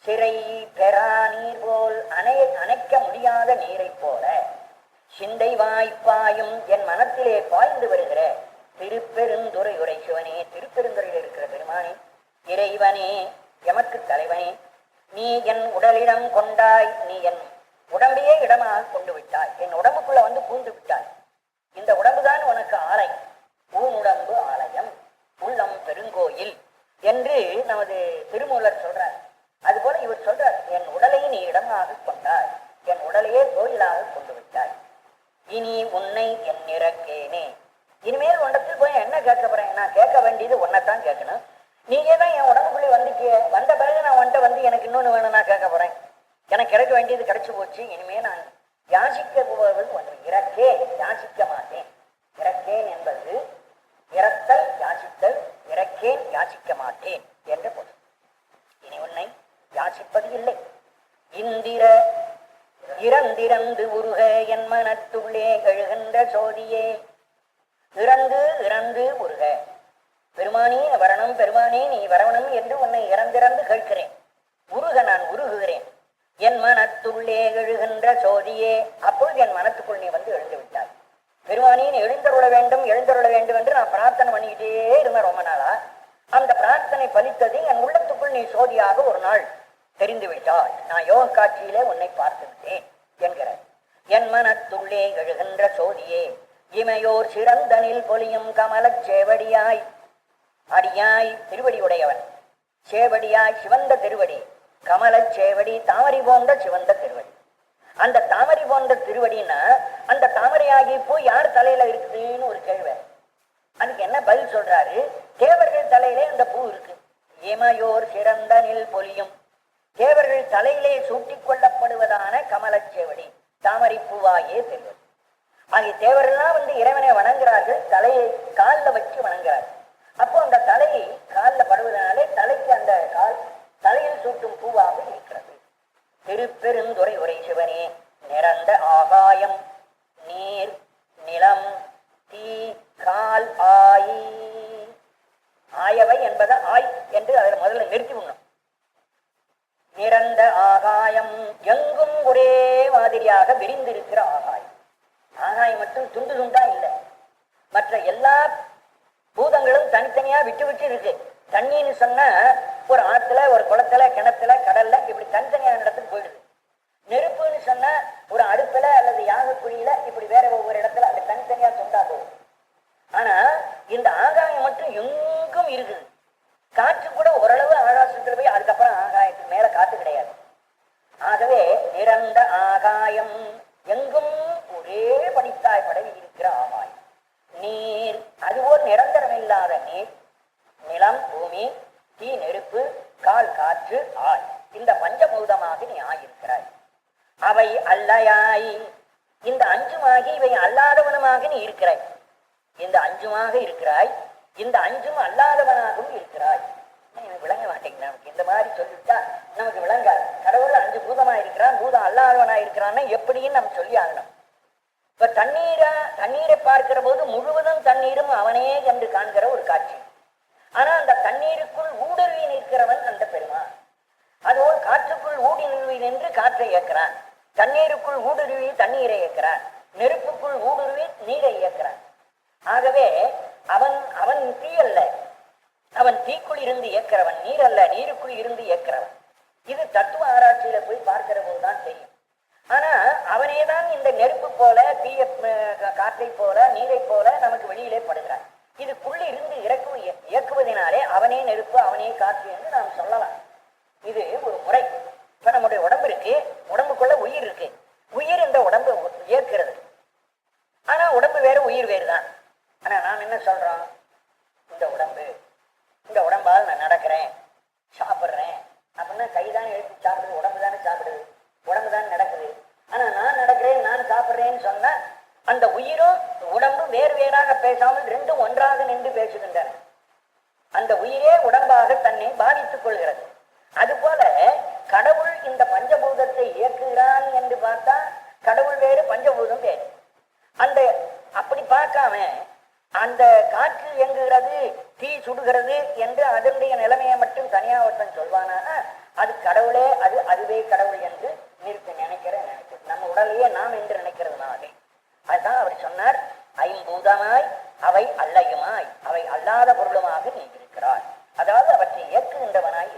சிறை பெறா நீர் போல், அணைக்க முடியாத நீரை போல, சிந்தை வாய்ப்பாயும் என் மனத்திலே பாய்ந்து வருகிற திருப்பெருந்துறை உரை சிவனே, திருப்பெருந்துறையில் இருக்கிற பெருமானே, இறைவனே, எமக்கு தலைவனே, நீ என் உடலிடம் கொண்டாய், நீ என் உடம்பையே இடமாக கொண்டு விட்டாய், என் உடம்புக்குள்ள வந்து பூந்து விட்டாய். இந்த உடம்புதான் உனக்கு ஆலை, ஊனுடம்பு ஆலயம், உள்ளம் பெருங்கோயில் என்று நமது திருமூலர் சொல்றார். அதுபோல இவர் சொல்றார், என் உடலை நீ இடமாக கொண்டாய், என் உடலையே கோயிலாக கொண்டு விட்டாய். இனி உன்னை என் இறக்கேனே, இனிமேல் உண்டத்தில் போய் என்ன கேட்க போறேன்? நான் கேட்க வேண்டியது ஒன்னைத்தான் கேட்கணும். நீங்க தான் என் உடம்புக்குள்ளே வந்துட்டிய, வந்த பிறகு நான் உன்ட்ட வந்து எனக்கு இன்னொன்னு வேணும் நான் கேட்க போறேன். எனக்கு கிடைக்க வேண்டியது கிடைச்சு போச்சு. இனிமே நான் யாசிக்க போவது ஒன்று. இறக்கேன், யாசிக்க மாட்டேன். இறக்கேன் என்பது இறத்தல், யாசித்தல். இறக்கேன், யாசிக்க மாட்டேன் என்ற பொருள். இனி உன்னை யாசிப்பது இல்லை. இந்திர இறந்திறந்து உருக என் மனத்துள்ளே எழுகின்ற சோதியே. இறந்து இறந்து உருக, பெருமானே வரணும், பெருமானே நீ வரணும் என்று உன்னை இறந்திறந்து கேட்கிறேன். உருக, நான் உருகுகிறேன். என் மனத்துள்ளே எழுகின்ற சோதியே. அப்பொழுது என் மனத்துக்குள் நீ வந்து எழுந்து விட்டாய். பெருமானே நீ எழுந்தருள வேண்டும், எழுந்தருள வேண்டும் என்று நான் பிரார்த்தனை பண்ணிக்கிட்டே இருந்தேன் ரொம்ப நாளா. அந்த பிரார்த்தனை பலித்தது. என் உள்ளத்துக்குள் நீ சோதியாக ஒரு நாள் தெரிந்து விட்டாய். நான் யோக காட்சியிலே உன்னை பார்த்து விட்டேன் என்கிறார். என் மனத்துள்ளே எழுகின்ற சோதியே. இமையோர் சிறந்தனில் பொலியும் கமலச் சேவடியாய். அடியாய் திருவடி உடையவன், சேவடியாய் சிவந்த திருவடி, கமலச் சேவடி தாமரை போன்ற சிவந்த திருவடி. அந்த தாமரை போன்ற திருவடினா அந்த தாமரையாகி பூ யார் தலையில இருக்குதுன்னு ஒரு கேள்வி. அதுக்கு என்ன பதில் சொல்றாரு? தேவர்கள் தலையிலே அந்த பூ இருக்கு. இமையோர் சிறந்தனில் பொலியும், தேவர்கள் தலையிலே சூட்டிக் கொள்ளப்படுவதான கமலச்சேவடி தாமரை பூவாயே தெரிவது. ஆகிய தேவர்கள்லாம் வந்து இறைவனை வணங்குகிறார்கள், தலையை காலில் வச்சு வணங்குகிறார்கள். அப்போ அந்த தலையை காலில் படுவதனாலே தலைக்கு அந்த கால் தலையில் சூட்டும் பூவாக இருக்கிறது. திருப்பெருந்துறை உரை சிவனே நிறந்த ஆகாயம் நீர் நிலம் தீ கால் ஆயி. ஆயவை என்பதை ஆய் என்று அதில் முதல்ல நிறுத்தி விடணும். நிறந்த ஆகாயம், எங்கும் ஒரே மாதிரியாக விரிந்திருக்கிற ஆகாயம். ஆகாயம் மட்டும் துண்டு துண்டா இல்லை, மற்ற எல்லா பூதங்களும் தனித்தனியா விட்டு விட்டு இருக்கு. தண்ணின்னு சொன்னா ஒரு ஆத்துல, ஒரு குளத்துல, கிணத்துல, கடல்ல இப்படி தனித்தனியான இடத்துக்கு போயிடுது. நெருப்புன்னு சொன்னா ஒரு அடுப்புல அல்லது யாகக்குழியில இப்படி வேற ஒவ்வொரு இடத்துல அது தனித்தனியா துண்டா போகுது. ஆனா இந்த ஆகாயம் மட்டும் எங்கும் இருக்குது. காற்று கூட ஓரளவு ஆகாசத்துல போய் அதுக்கப்புறம் ஆகாயத்துக்கு மேல காத்து கிடையாது. ஆகவே நிறந்த ஆகாயம், எங்கும் ஒரே படித்தாய் படவி இருக்கிற ஆகாயம். நீர், அதுபோல் நிரந்தரம் இல்லாத நீர், நிலம் பூமி, தீ நெருப்பு, கால் காற்று, ஆய், இந்த பஞ்சபூதமாக நீ ஆயிருக்கிறாய். அவை அல்லையாய், இந்த அஞ்சுமாகி இவை அல்லாதவனுமாக நீ இருக்கிறாய். இந்த அஞ்சுமாக இருக்கிறாய், இந்த அஞ்சும் அல்லாதவனாகவும் இருக்கிறாய். விளங்க மாட்டேங்குது நமக்கு. இந்த மாதிரி சொல்லிவிட்டா நமக்கு விளங்காது. கடவுள் அஞ்சு பூதமா இருக்கிறான், பூதம் அல்லாதவனா இருக்கிறான்னு எப்படின்னு நம்ம சொல்லி ஆகணும். இப்ப தண்ணீரை பார்க்கிற போது முழுவதும் தண்ணீரும் அவனே என்று காண்கிற ஒரு காட்சி. ஆனா அந்த தண்ணீருக்குள் ஊடுருவி நிற்கிறவன் அந்த பெருமான். அதுபோல் காற்றுக்குள் ஊடி நிறுவி நின்று காற்றை இயக்கிறான், தண்ணீருக்குள் ஊடுருவி தண்ணீரை இயக்கிறான், நெருப்புக்குள் ஊடுருவி நீரை இயக்கிறான். ஆகவே அவன் தீ அல்ல, அவன் தீக்குள் இருந்து இயக்கிறவன், நீர் அல்ல நீருக்குள் இருந்து இயக்கிறவன். இது தத்துவ ஆராய்ச்சியில போய் பார்க்கிற போதுதான் தெரியும். ஆனா அவனேதான் இந்த நெருப்பு போல, தீய காற்றை போல, நீரை போல நமக்கு வெளியிலே படுகிறான். இதுக்குள்ள இருந்து இயக்குவதனாலே அவனே நெருப்பு, அவனே காற்று என்று நாம் சொல்லலாம். இது ஒரு முறை. இப்ப நம்முடைய உடம்பு இருக்கு, உடம்புக்குள்ள உயிர் இருக்கு. உயிர் இந்த உடம்பு இயக்குறது. ஆனா உடம்பு வேறு உயிர் வேறு தான். ஆனா நாம் என்ன சொல்றோம்? இந்த உடம்பால் நான் நடக்கிறேன், சாப்பிட்றேன் அப்படின்னா கைதானே எழுப்பி சாப்பிடுது, உடம்பு தானே சாப்பிடுது, உடம்பு தானே நடக்குது. ஆனா நான் நடக்கிறேன், நான் சாப்பிட்றேன்னு சொன்னா அந்த உயிரும் உடம்பும் வேறு வேறாக பேசாமல் ரெண்டும் ஒன்றாக நின்று பேசுகின்றன. அந்த உயிரே உடம்பாக தன்னை பாதித்துக் கொள்கிறது. அதுபோல கடவுள் இந்த பஞ்சபூதத்தை இயக்குகிறான் என்று பார்த்தா கடவுள் வேறு, பஞ்சபூதம் வேறு. அந்த அப்படி பார்க்காம அந்த காற்று இயங்குகிறது, தீ சுடுகிறது என்று அதனுடைய நிலைமையை மட்டும் தனியா ஒருத்தன் சொல்வானா அது கடவுளே, அதுவே கடவுள் என்று நினைக்கிறேன். நம்ம உடலையே நாம் என்று நினைக்கிறதுனாலே அதுதான் அவர் சொன்னார், ஐம்பூதமாய் அவை அல்லையுமாய் அவை அல்லாத பொருளுமாக நீ இருக்கிறாய். அதாவது அவற்றை இயக்குகின்றவனாய்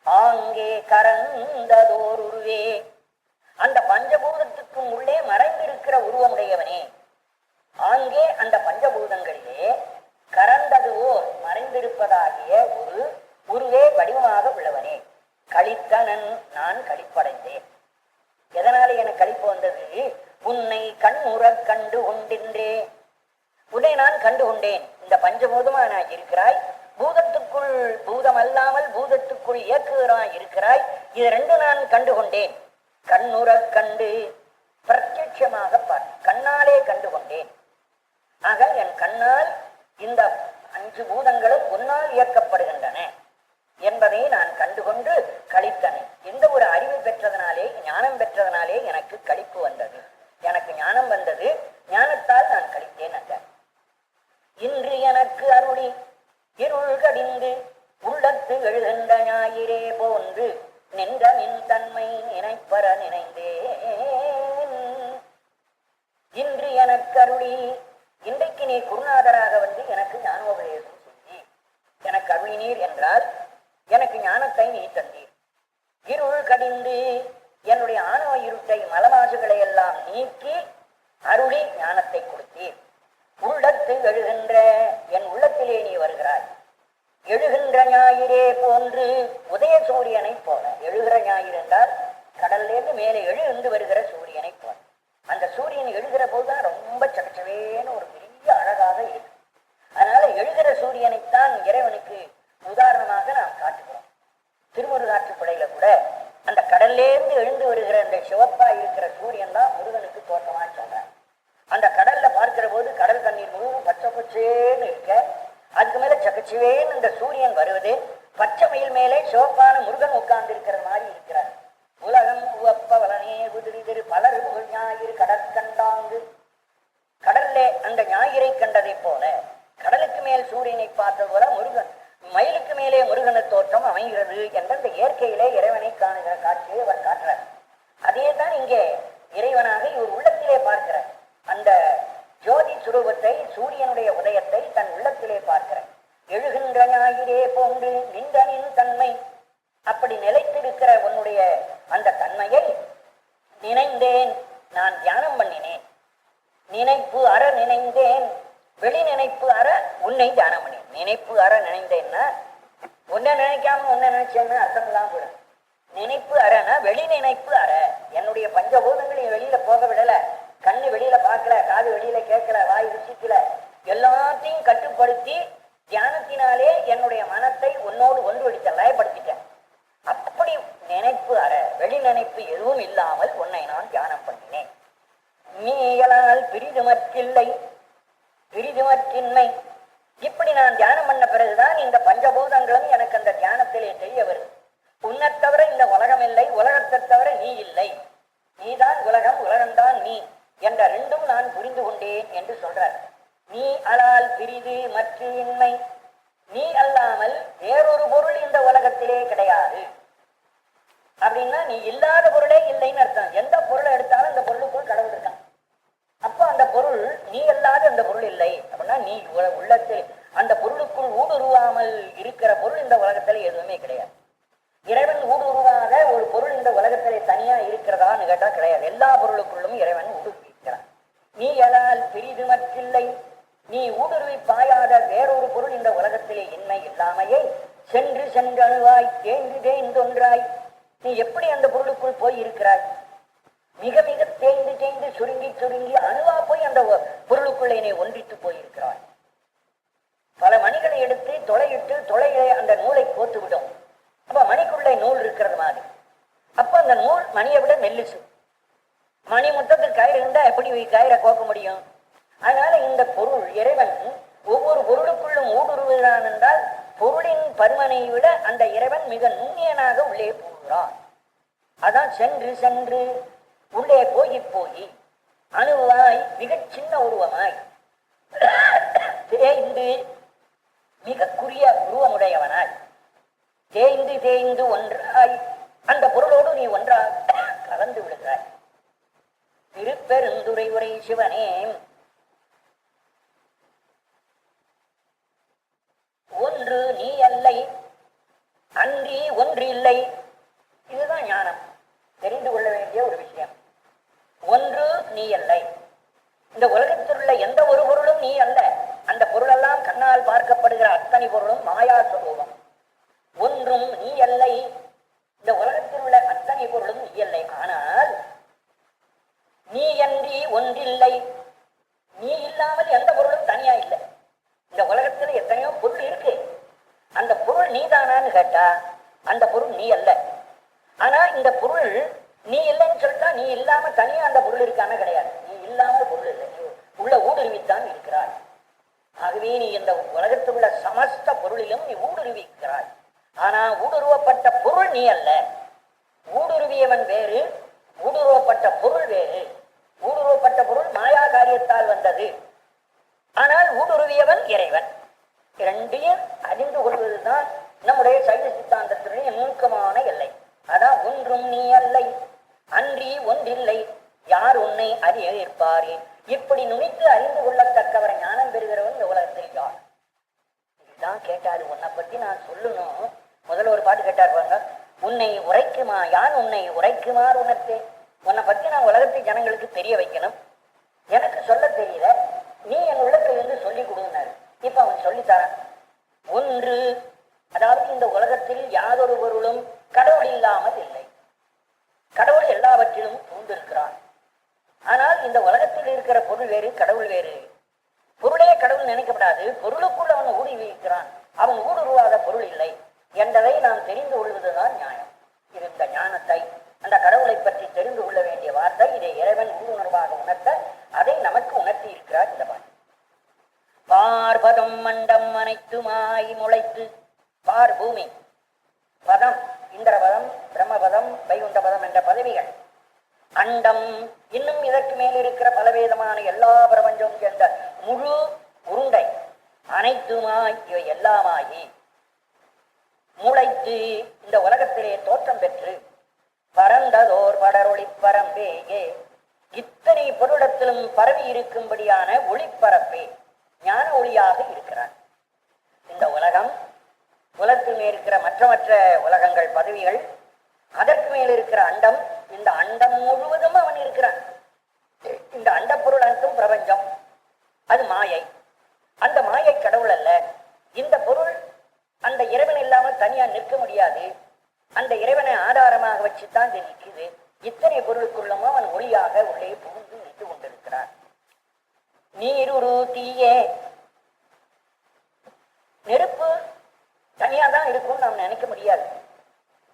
ஆங்கே கரந்ததோர் உருவே, அந்த பஞ்சபூதத்துக்கும் உள்ளே மறைந்திருக்கிற உருவமுடையவனே. ஆங்கே அந்த பஞ்சபூதங்களிலே கரந்தது ஓர் மறைந்திருப்பதாகிய ஒரு உருவே வடிவமாக உள்ளவனே. களித்தனன், நான் களிப்படைந்தேன். எதனால எனக்கு களிப்பு வந்தது? உன்னை கண்முற கண்டு கொண்டின்றே, உன்னை நான் கண்டுகொண்டேன். இந்த பஞ்சபூதமானாய் இருக்கிறாய், பூதத்துக்குள் பூதம் அல்லாமல் பூதத்துக்குள் இயக்குகிறாய் இருக்கிறாய். இது ரெண்டு நான் கண்டுகொண்டேன். கண்ணுற கண்டு பிரத்யட்சமாக கண்ணாலே கண்டுகொண்டேன். ஆக என் கண்ணால் இந்த 5 பூதங்களும் உன்னால் இயக்கப்படுகின்றன என்பதை நான் கண்டுகொண்டு கழித்தனேன். எந்த ஒரு அறிவு பெற்றதனாலே, ஞானம் பெற்றதனாலே எனக்கு கழிப்பு வந்தது, எனக்கு ஞானம் வந்தது. ஞானத்தால் நான் கழித்தேன். அந்த இன்று எனக்கு அருளி இருள் கடிந்து உள்ளத்து எழுகின்ற ஞாயிறே போன்று நின்ற நின் தன்மை நினைப்பற நினைந்தேன். இன்று எனக்கு அருளி, இன்றைக்கு நீ குருநாதராக வந்து எனக்கு ஞானோபதேசம் செஞ்சு எனக்கு அருளினீர் என்றால் எனக்கு ஞானத்தை நீ தந்தீர். இருள் கடிந்து என்னுடைய ஆணவ இருட்டை மலமாசுகளை எல்லாம் நீக்கி அருளி ஞானத்தை கொடுத்தீர். உள்ளத்து எழுகின்ற என் உள்ளத்திலே நீ வருகிறாய். எழுகின்ற ஞாயிறே போன்று உதய சூரியனை போல. எழுகிற ஞாயிறு என்றால் கடல்லேருந்து மேலே எழுந்து வருகிற சூரியனை போல. அந்த சூரியன் எழுகிற போதுதான் ரொம்ப சகச்சவேன்னு ஒரு பெரிய அழகாக இருக்கு. அதனால எழுகிற சூரியனைத்தான் இறைவனுக்கு உதாரணமாக நாம் காட்டுகிறோம். திருமுருகாற்றுப்படையில கூட அந்த கடல்லேருந்து எழுந்து வருகிற அந்த சிவப்பா இருக்கிற சூரியன் தான் முருகனுக்கு தோற்றமா சொல்றாங்க. அந்த கடல்ல பார்க்கிற போது கடல் தண்ணீர் முழுவதும் பச்சை பச்சேன்னு இருக்க, அதுக்கு மேல சகச்சிவேன்னு இந்த சூரியன் வருவது, பச்சை மயில் மேலே சிவப்பான முருகன் உட்கார்ந்து இருக்கிற மாதிரி இருக்கிறார். உலகம் உவப்ப வளனே உதிரிதிரு பலர் ஞாயிறு கடற்கண்டாங்கு. கடல்ல அந்த ஞாயிறை கண்டதை போல, கடலுக்கு மேல் சூரியனை பார்த்தது போல முருகன் மயிலுக்கு மேலே முருகன தோற்றம் அமைகிறது என்ற இந்த இயற்கையிலே இறைவனை காணுகிற காட்சியை அவர் காட்டுறார். அதே தான் இங்கே இறைவனாக இவர் உள்ளத்திலே பார்க்கிறார். அந்த ஜோதி சுரூபத்தை, சூரியனுடைய உதயத்தை தன் உள்ளத்திலே பார்க்கிறார். எழுகின்ற ஞாயிறே போன்று நின்றனின் தன்மை, அப்படி நிலைத்திருக்கிற உன்னுடைய அந்த தன்மையை நினைந்தேன், நான் தியானம் பண்ணினேன். நினைப்பு அற நினைந்தேன், வெளி நினைப்பு அற உன்னை தியானம் பண்ணேன். நினைப்பு அற நினைந்தேன்னா உன்னை நினைக்காம உன்னை நினைச்சேன்னு அர்த்தம் இல்லாம கூட. நினைப்பு அறனா வெளி நினைப்பு அற. என்னுடைய பஞ்சபூதங்களையும் வெளியில போக விடல, கண்ணு வெளியில பார்க்கல, காது வெளியில கேட்கல, வாய் ருசிக்கல, எல்லாத்தையும் கட்டுப்படுத்தி தியானத்தினாலே என்னுடைய மனத்தை உன்னோடு ஒன்றுபடுத்த லயப்படுத்திட்டேன். அப்படி நினைப்பு அற, வெளி நினைப்பு எதுவும் இல்லாமல் உன்னை நான் தியானம் பண்ணினேன். நீயலால் பிரிதுமற்றில்லை பிரிதுமற்றின்மை. இப்படி நான் தியானம் பண்ண பிறகுதான் இந்த பஞ்சபூதங்களும் எனக்கு அந்த தியானத்திலே தெரிய வருது. உன்னை தவிர இந்த உலகம் இல்லை, உலகத்தை தவிர நீ இல்லை, நீதான் உலகம், உலகம்தான் நீ என்ற ரெண்டும் நான் புரிந்து கொண்டேன் என்று சொல்றார். நீ அலால் பிரிது மற்றின்மை, நீ அல்லாமல் வேறொரு பொருள் இந்த உலகத்திலே கிடையாது. அப்படின்னா நீ இல்லாத பொருளே இல்லைன்னு அர்த்தம். எந்த பொருளை எடுத்தாலும் அந்த பொருளுக்குள் கடவுள் இருக்கான். அப்போ அந்த பொருள் நீ அல்லாத அந்த பொருள் இல்லை. அப்படின்னா நீ உள்ளத்தில் அந்த பொருளுக்குள் ஊடுருவாமல் இருக்கிற பொருள் இந்த உலகத்திலே எதுவுமே கிடையாது. இறைவன் ஊடுருவாத ஒரு பொருள் இந்த உலகத்திலே தனியா இருக்கிறதான்னு கேட்டா கிடையாது. எல்லா பொருளுக்குள்ளும் இறைவன் ஊடுருவிக்கிறான். நீ அலால் பிரிதுமற்றில்லை, நீ ஊடுருவி பாயாத வேறொரு பொருள் இந்த உலகத்திலே இன்மை இல்லாமையை சென்று சென்றணுவாய் தேய்ந்து தேய்ந்தொன்றாய். நீ எப்படி அந்த பொருளுக்குள் போய் இருக்கிறாய்? மிக மிக தேய்ந்து தேய்ந்து சுருங்கி சுருங்கி அணுவா போய் அந்த பொருளுக்குள்ளே நீ ஒன்றித்து போயிருக்கிறாய். பல மணிகளை எடுத்து தொலையிட்டு தொலைகளை அந்த நூலை கோத்து விடும். அப்ப மணிக்குள்ளே நூல் இருக்கிறது மாதிரி. அப்ப அந்த நூல் மணியை விட மெல்லிசு. மணி முத்தத்துக்கு கயிறு இருந்தா எப்படி கயிறை கோக்க முடியும்? அதனால இந்த பொருள் இறைவன் ஒவ்வொரு பொருளுக்குள்ளும் ஊடுருவுகிறான் என்றால் பொருளின் பருமனை விட அந்த இறைவன் மிக நுண்ணியனாக உள்ளே போகிறான். அதான் சென்று சென்று உள்ளே போய் போய் அணுவாய் மிகச் சின்ன உருவமாய் தேய்ந்து மிக குறிய உருவமுடையவனாய் தேய்ந்து தேய்ந்து ஒன்றாய் அந்த பொருளோடு நீ ஒன்றாய் கலந்து விடுகிறாய். திருப்பெருந்துறை உரை சிவனே, ஒன்று நீ அல்லை அன்றி ஒன்று இல்லை. இதுதான் ஞானம், தெரிந்து கொள்ள வேண்டிய ஒரு விஷயம். ஒன்று நீ அல்லை, இந்த உலகத்தில் உள்ள எந்த ஒரு பொருளும் நீ அல்ல. அந்த பொருளெல்லாம் கண்ணால் பார்க்கப்படுகிற அத்தனை பொருளும் மாயா சுரூபம். ஒன்றும் நீ அல்லை, இந்த உலகத்தில் உள்ள அத்தனை பொருளும் நீ அல்லை. ஆனால் நீ அன்றி ஒன்றில்லை, நீ இல்லாமல் எந்த பொருளும் தனியா இல்லை. கேட்டா அந்த பொருள் நீ அல்ல. ஆனா இந்த பொருள் நீ இல்லைன்னு சொல்லிட்டா நீ இல்லாம தனியா அந்த பொருள் இருக்கான கிடையாது. நீ இல்லாம பொருள் இல்லை, நீ உள்ள ஊடுருவித்தான் இருக்கிறாய். ஆகவே நீ இந்த உலகத்தில் உள்ள சமஸ்த பொருளிலும் நீ ஊடுருவிக்கிறாய். ஆனா ஊடுருவப்பட்ட பொருள் நீ அல்ல. ஊடுருவியவன் வேறு, ஊடுருவப்பட்ட பொருள் வேறு. ஊடுருவப்பட்ட பொருள் மாயா காரியத்தால் வந்தது, ஆனால் ஊடுருவியவன் இறைவன். இரண்டையும் அறிந்து கொள்வதுதான் நம்முடைய சைவ சித்தாந்தத்தினுடைய நுணுக்கமான எல்லை. அதான் ஒன்றும் நீ அல்லை, அன்றி ஒன்றில்லை, யார் உன்னை அறிய இருப்பாரே. இப்படி நுனித்து அறிந்து கொள்ளத்தக்கவரை ஞானம் பெறுகிறவன் இந்த உலகத்தில் யார்? இதுதான் கேட்டாரு. உன்னை பத்தி நான் சொல்லணும். முதல்ல ஒரு பாட்டு கேட்டார் பாருங்க, உன்னை உரைக்குமா யான் உன்னை உரைக்குமாறு உணர்த்தேன். உன்னை பத்தி நான் உலகத்தை ஜனங்களுக்கு தெரிய வைக்கணும், எனக்கு சொல்ல தெரியல, நீ என் உள்ளத்திலிருந்து சொல்லி கொடுனாரு. இப்ப அவன் சொல்லித்தரான். ஒன்று, அதாவது இந்த உலகத்தில் யாதொரு பொருளும் கடவுள் இல்லாமல் இல்லை. கடவுள் எல்லாவற்றிலும் பூந்திருக்கிறான். ஆனால் இந்த உலகத்தில் இருக்கிற பொருள் வேறு, கடவுள் வேறு. பொருளே கடவுள் நினைக்கப்படாது, பொருளுக்குள் அவன் ஊடுருவிக்கிறான். அவன் ஊடுருவாத பொருள் இல்லை என்பதை நாம் தெரிந்து கொள்வதுதான் நியாயம். இது இந்த ஞானத்தை, அந்த கடவுளை பற்றி தெரிந்து கொள்ள வேண்டிய வார்த்தை. இதை இறைவன் உள்ளுணர்வாக உணர்த்த அதை நமக்கு உணர்த்தி இருக்கிறார் இந்த பாட்டு. பார்பதம் மண்டம் அனைத்துமாய் முளைத்து, பார் பூமி, பதம் இந்திரபதம், பிரம்மபதம், வைகுண்ட பதம் என்ற பதவிகள், அண்டம், இன்னும் இதற்கு மேல் இருக்கிற பலவேதமான எல்லா பிரபஞ்சம் என்ற முழு உருண்டை, அனைத்துமாய் இவை எல்லாமாகி முளைத்து இந்த உலகத்திலே தோற்றம் பெற்று பரந்ததோர் படரொளி பரம்பேயே, இத்தனை பொருளிடத்திலும் பரவி இருக்கும்படியான ஒளிப்பரப்பே ஞான ஒளியாக இருக்கிறான். இந்த உலகம், உலகத்தில் இருக்கிற மற்ற உலகங்கள், பதவிகள், அதற்கு மேல் இருக்கிற அண்டம், இந்த அண்டம் முழுவதும் அவன் இருக்கிறான். இந்த அண்ட பொருள் அனைத்தும் பிரபஞ்சம், அது மாயை. அந்த மாயை கடவுள் அல்ல. இந்த பொருள் அந்த இறைவன் இல்லாமல் தனியா நிற்க முடியாது. அந்த இறைவனை ஆதாரமாக வச்சுதான் இது நிற்குது. இத்தனை பொருளுக்குள்ளும் அவன் ஒளியாக உள்ளே புகுந்து நின்று கொண்டிருக்கிறான். நீருரு தீயே, நெருப்பு தனியா தான் இருக்கும் நாம் நினைக்க முடியாது.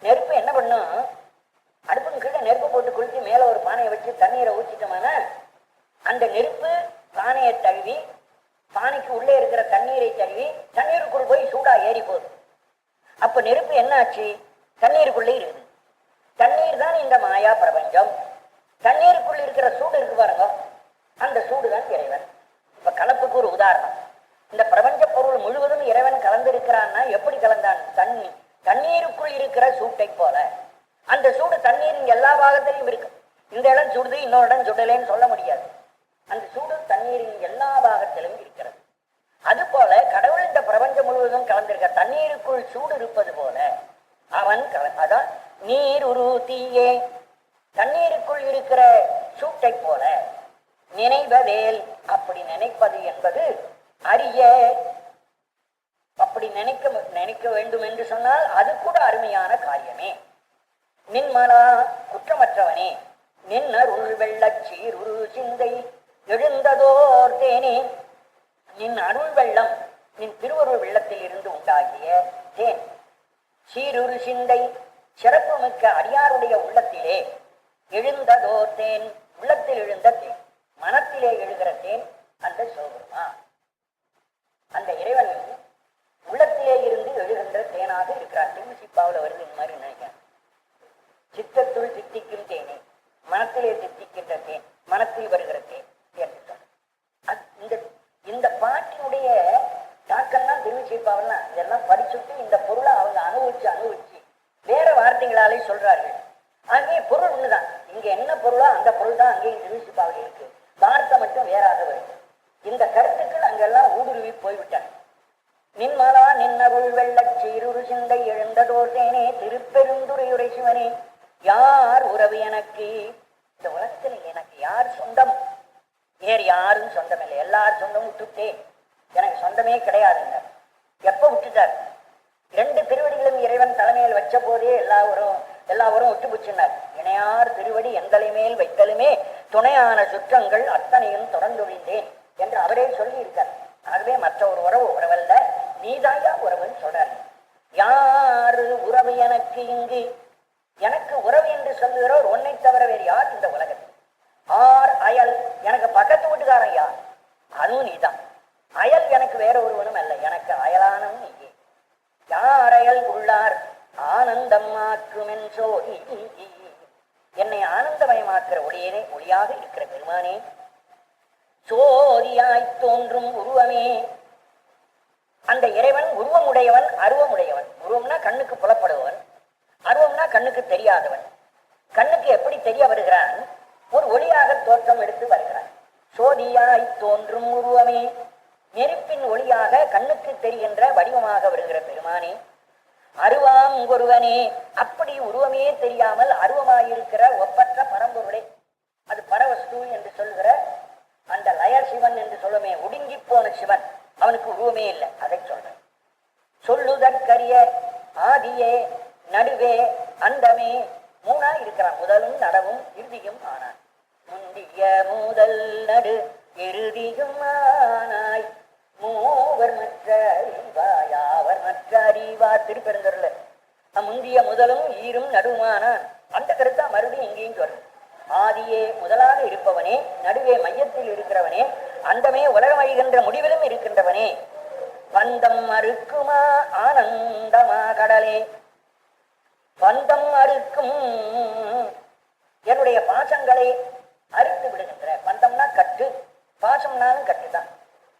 நெருப்பு என்ன பண்ணும், அடுப்புக்கு கீழே நெருப்பு போட்டு கொளுத்தி மேல ஒரு பானையை வச்சு தண்ணீரை ஊற்றிட்டோம்னா அந்த நெருப்பு பானையை தழுவி, பானைக்கு உள்ளே இருக்கிற தண்ணீரை தழுவி தண்ணீருக்குள் போய் சூடா ஏறி போகுது. அப்ப நெருப்பு என்ன ஆச்சு, தண்ணீருக்குள்ளே இருக்குது. தண்ணீர் தான் இந்த மாயா பிரபஞ்சம். தண்ணீருக்குள் இருக்கிற சூடு இருக்கு பாருங்க, அந்த சூடு தான் இறைவன். இப்ப கலப்புக்கு ஒரு உதாரணம், இந்த பிரபஞ்ச பொருள் முழுவதும் இறைவன் கலந்திருக்கிறான்னா எப்படி கலந்தான்? தண்ணீருக்குள் இருக்கிற சூட்டை போல. அந்த சூடு தண்ணீரின் எல்லா பாகத்திலையும் இருக்கு. இந்த இடம் சுடுது, இன்னொரு இடம் சுடலேன்னு சொல்ல முடியாது. அந்த சூடு தண்ணீரின் எல்லா பாகத்திலும் இருக்கிறது. அது போல கடவுள் இந்த பிரபஞ்சம் முழுவதும் கலந்திருக்க, தண்ணீருக்குள் சூடு இருப்பது போல அவன் அதான் நீர் உரு தீயே, தண்ணீருக்குள் இருக்கிற சூட்டை போல நினைவதேல். அப்படி நினைப்பது என்பது அரிய. அப்படி நினைக்க வேண்டும் என்று சொன்னால் அது கூட அருமையான காரியமே. நின்மலா, குற்றமற்றவனே, நின்னருள் வெள்ளச் சீருரு சிந்தை எழுந்ததோர் தேனே. நின் அருள் வெள்ளம், நின் திருவருள் வெள்ளத்தில் இருந்து உண்டாகிய தேன், சீருரு சிந்தை, சிறப்பு மிக்க அடியாருடைய உள்ளத்திலே எழுந்ததோர் தேன், உள்ளத்தில் எழுந்த தேன், மனத்திலே எழுகிற தேன் அந்த சோகமா. அந்த இறைவன் உள்ளத்திலே இருந்து எழுகின்ற தேனாக இருக்கிறார். திருச்சிப்பாவில் வருது இந்த மாதிரி நினைக்கிறேன். சித்தத்துள் சித்திக்கும் தேனே, மனத்திலே சித்திக்கின்ற தேன், மனத்தில் வருகிற தேன் என்று சொல்ற இந்த பாட்டினுடைய தாக்கம் தான் திருச்சிப்பாவெல்லாம். இதெல்லாம் படிச்சுட்டு இந்த பொருளை அவங்க அனுபவிச்சு வேற வார்த்தைகளாலே சொல்றார்கள். ஆகவே பொருள் ஒண்ணுதான். இங்க என்ன பொருளோ அந்த பொருள் தான் அங்கேயும் திருச்சிப்பாவில் இருக்கு. வார்த்தை மட்டும் வேறாக வருது. இந்த கருத்துக்கள் அங்கெல்லாம் ஊடுருவி போய்விட்டார். நின்மலா நின்னருள் வெள்ளச் சீருரு சிந்தை எழுந்ததோர் தேனே, திருப்பெருந்துறையுரை சிவனே, யார் உறவு எனக்கு? இந்த உலகத்துல எனக்கு யார் சொந்தம்? வேறு யாரும் சொந்தம் இல்லை. எல்லாரும் சொந்தம் விட்டுட்டேன், எனக்கு சொந்தமே கிடையாதுங்க. எப்ப விட்டுட்டார்? 2 திருவடிகளும் இறைவன் தலைமையில் வச்ச போதே எல்லாவரும் விட்டு போச்சுன்னார். இணையார் திருவடி எந்தலை மேல் வைத்தலுமே துணையான சுற்றங்கள் அத்தனையும் தொடர்ந்தொழிந்தேன் என்று அவரே சொல்லி இருக்கார். ஆகவே மற்ற ஒரு உறவல்ல, நீதாயா உறவுன்னு சொல்றாரு. யார் யார் உறவு எனக்கு இங்கு? எனக்கு உறவு என்று சொல்லுகிறோர் உன்னை தவிர வேறு யார் இந்த உலகத்தில்? ஆர் அயல், எனக்கு பக்கத்து வீட்டுக்காரன் யார்? அதுவும் நீதான். அயல் எனக்கு வேற ஒருவனும் அல்ல, எனக்கு அயலானவன் நீயே. யார் அயல் உள்ளார் ஆனந்தம் ஆக்குமென் சோதி, என்னை ஆனந்தமயமாக்குற ஒளியனே, ஒளியாக இருக்கிற பெருமானே, சோதியாய் தோன்றும் உருவமே. அந்த இறைவன் உருவமுடையவன், அருவமுடையவன். உருவம்னா கண்ணுக்கு புலப்படுபவன், அருவம்னா கண்ணுக்கு தெரியாதவன். கண்ணுக்கு எப்படி தெரிய வருகிறான்? ஒரு ஒளியாக தோற்றம் எடுத்து வருகிறான். சோதியாய் தோன்றும் உருவமே, நெருப்பின் ஒளியாக கண்ணுக்கு தெரிகின்ற வடிவமாக வருகிற பெருமானே, அருவாம் ஒருவனே, அப்படி உருவமே தெரியாமல் அருவமாயிருக்கிற ஒப்பற்ற பரம்பொருளே. அது பரவஸ்து என்று சொல்கிற அந்த லய சிவன் என்று சொல்லுமே, ஒடுங்கி போன சிவன், அவனுக்கு உருவமே இல்லை. அதை சொல்றேன். சொல்லுதற்கரிய ஆதியே நடுவே அந்தமே, மூணா இருக்கிறான். முதலும் நடவும் இறுதியும் ஆனான். முந்திய முதல் நடு இறுதியும் ஆனாய், மூவர் மற்ற அறிவாய் அவர் மற்ற அறிவார். திருப்பெருந்தருள முந்திய முதலும் ஈரும் நடுவானான். அந்த கருத்தா மறுபடியும் இங்கேயும் சொல்ற. ஆதியே முதலாக இருப்பவனே, நடுவே மையத்தில் இருக்கிறவனே, அந்தமே உலகம் அழிகின்ற முடிவிலும் இருக்கின்றவனே, பந்தம் அறுக்குமா ஆனந்தமா கடலே. பந்தம் அறுக்கும், என்னுடைய பாசங்களை அறுத்து விடுகின்ற. பந்தம்னா கட்டு, பாசம்னாலும் கட்டுதான்.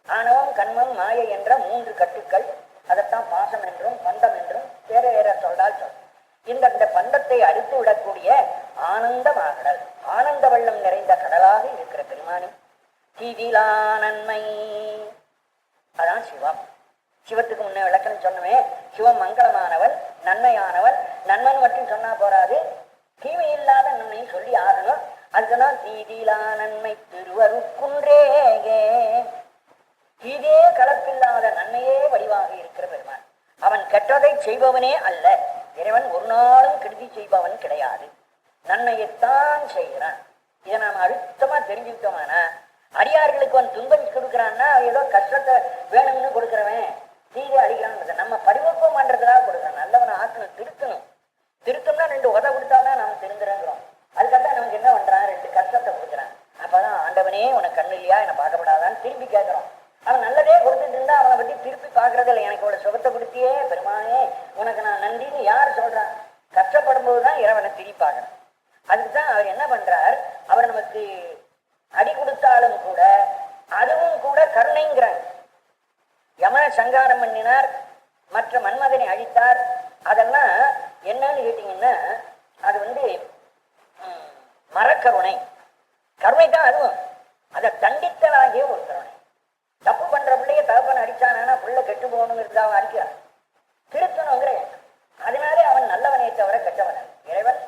ஆணவம் கண்மம் மாயை என்ற 3 கட்டுக்கள். அதைத்தான் பாசம் என்றும் பந்தம் என்றும் வேற வேற சொல்றால் சொல். இந்த பந்தத்தை அறுத்து விடக்கூடிய ஆனந்தமாகடல், ஆனந்த வெள்ளம் நிறைந்த கடலாக இருக்கிற பெருமானி, தீதிலா நன்மை. அதான் சிவம். சிவத்துக்கு முன்ன விளக்கம் சொன்னவே, சிவம் மங்களமானவன், நன்மையானவன். நன்மன் மட்டும் சொன்னா போறாது, தீமை இல்லாத நன்மையும் சொல்லி ஆகணும். அதுக்குதான் தீதிலா நன்மை திருவருக்குன்றேகே, தீதே கலப்பில்லாத நன்மையே வடிவாக இருக்கிற பெருமான். அவன் கெட்டதை செய்பவனே அல்ல. இறைவன் ஒரு நாளும் கெடுதி செய்பவன் கிடையாது, நன்மையைத்தான் செய்கிறான். இதை நாம் அழுத்தமா தெரிஞ்சுக்கிட்டோம்னா, அடியார்களுக்கு அவன் துன்பம் கொடுக்கிறான்னா ஏதோ கஷ்டத்தை வேணும்னு கொடுக்கிறவன், தீதை அடிக்கிறான். நம்ம பரிவர்ப்பம் பண்றதுக்காக கொடுக்குறான். நல்லவனை ஆக்கணும், திருத்தணும். திருத்தம்னா 2 உதை கொடுத்தாதான் நாம் திருந்துறோங்கிறோம். அதுக்காக நமக்கு என்ன பண்றான்? 2 கஷ்டத்தை கொடுக்குறான். அப்பதான் ஆண்டவனே உனக்கு கண்ணு இல்லையா, என்னை பார்க்கப்படாதான்னு திரும்பி கேட்கிறோம். அவன் நல்லதே கொடுத்துட்டு இருந்தா அவனை பத்தி திருப்பி பார்க்கறது இல்லை. எனக்கு இவ்வளவு சுகத்தை கொடுத்தியே பெருமானே, உனக்கு நான் நன்றின்னு யார் சொல்றான்? கஷ்டப்படும் போதுதான் இறைவனை திருப்பி பார்க்கணும். அதுக்குதான் அவர் என்ன பண்றார்? அவர் நமக்கு அடி கொடுத்தாலும் கூட அதுவும் கூட கருணைங்கிறார். யமன சங்காரம் பண்ணினார், மற்ற மன்மதனை அழித்தார். அதெல்லாம் என்னன்னு கேட்டீங்கன்னா, அது மரக்கருணை. கருணை தான் அதுவும். அதை தண்டித்தலாகிய ஒரு கருணை. தப்பு பண்ற பிள்ளைய தகப்பன் அடிச்சானா பிள்ளை கெட்டு போகணுங்கிறது அவன் அடிக்கிறான், திருத்தணுங்கிற. அதனாலே அவன் நல்லவனை தவிர கெட்டவன். இறைவன்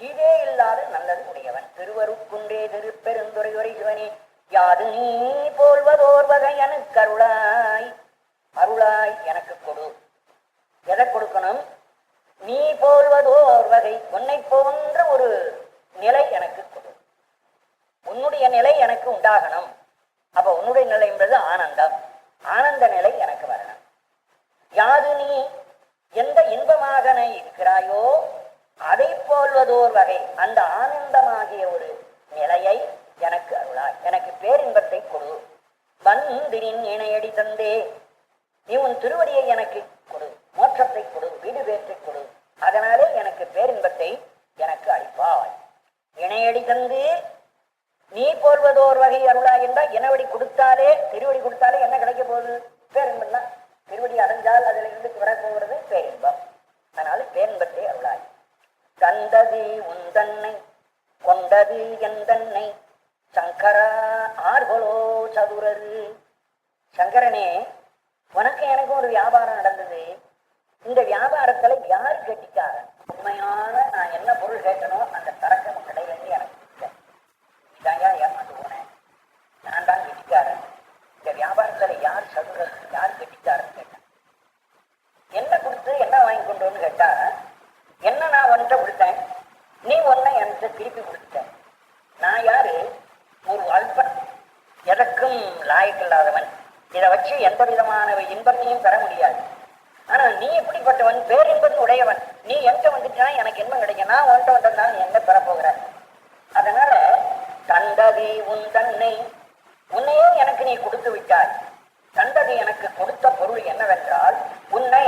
தீதே இல்லாத நல்லது உடையவன். திருவருக்குன்றே திருப்பெருந்துறையுரை சிவனே, யாது நீ போல்வதோர் வகை எனக்கு அருளாய். அருளாய் எனக்கு கொடு. எதை கொடுக்கணும்? நீ போல்வதோர் வகை, உன்னை போன்ற ஒரு நிலை எனக்கு கொடு. உன்னுடைய நிலை எனக்கு உண்டாகணும். அப்ப உன்னுடைய நிலை என்பது ஆனந்தம். ஆனந்த நிலை எனக்கு வரணும். யாது நீ எந்த இன்பமாக இருக்கிறாயோ அதை போல்வதோர் வகை, அந்த ஆனந்தமாகிய ஒரு நிலையை எனக்கு அருளாய். எனக்கு பேரின்பத்தை கொடு. வந்திரின் இணையடி தந்தே, நீ உன் திருவடியை எனக்கு கொடு, மோட்சத்தை கொடு, வீடு பேற்றை கொடு. அதனாலே எனக்கு பேரின்பத்தை எனக்கு அளிப்பாய். இணையடி தந்து நீ போல்வதோர் வகை அருளாய் என்றால், இனவடி கொடுத்தாலே, திருவடி கொடுத்தாலே என்ன கிடைக்க போகுது? பேரின்பம் தான். திருவடி அடைஞ்சால் அதுல இருந்து வரப்போகிறது பேரின்பம். அதனால பேரின்பத்தை அருளாய். தந்தது உந்தன்னை கொண்டது எந்தன்னை சங்கரா ஆர்கொலோ சதுரரு. சங்கரனே, உனக்கு எனக்கு ஒரு வியாபாரம் நடந்தது. இந்த வியாபாரத்துல யாரு கட்டிக்காரன்? உண்மையான நான் என்ன பொருள் கேட்டனோ அந்த தரக்கம் கிடையாது. எனக்கு இதாயா ஏமாந்து போனேன், நான் தான் கெட்டிக்காரன். இந்த வியாபாரத்துல யார் சதுரர், யார் கெட்டிக்காரன் கேட்டேன். என்ன கொடுத்து என்ன வாங்கி கொண்டோன்னு கேட்டா, என்ன நான் ஒன்றை கொடுத்தேன், நீ ஒன்ன எனக்கு திருப்பி கொடுத்தேன். நான் யாரு? ஒரு அல்பன், எதற்கும் லாயக்கில்லாதவன். இதை வச்சு எந்த விதமான இன்பத்தையும் பெற முடியாது. ஆனா நீ எப்படிப்பட்டவன்? பேரின்பது உடையவன். நீ என்கிட்ட வந்துட்டா எனக்கு இன்பம் கிடைக்கும், நான் உன்கிட்ட வந்தா நீ என்ன பெறப்போகிற? அதனால தந்ததி உன் தன்னை, உன்னையே எனக்கு நீ கொடுத்து விட்டாய். தந்ததி எனக்கு கொடுத்த பொருள் என்னவென்றால் உன்னை,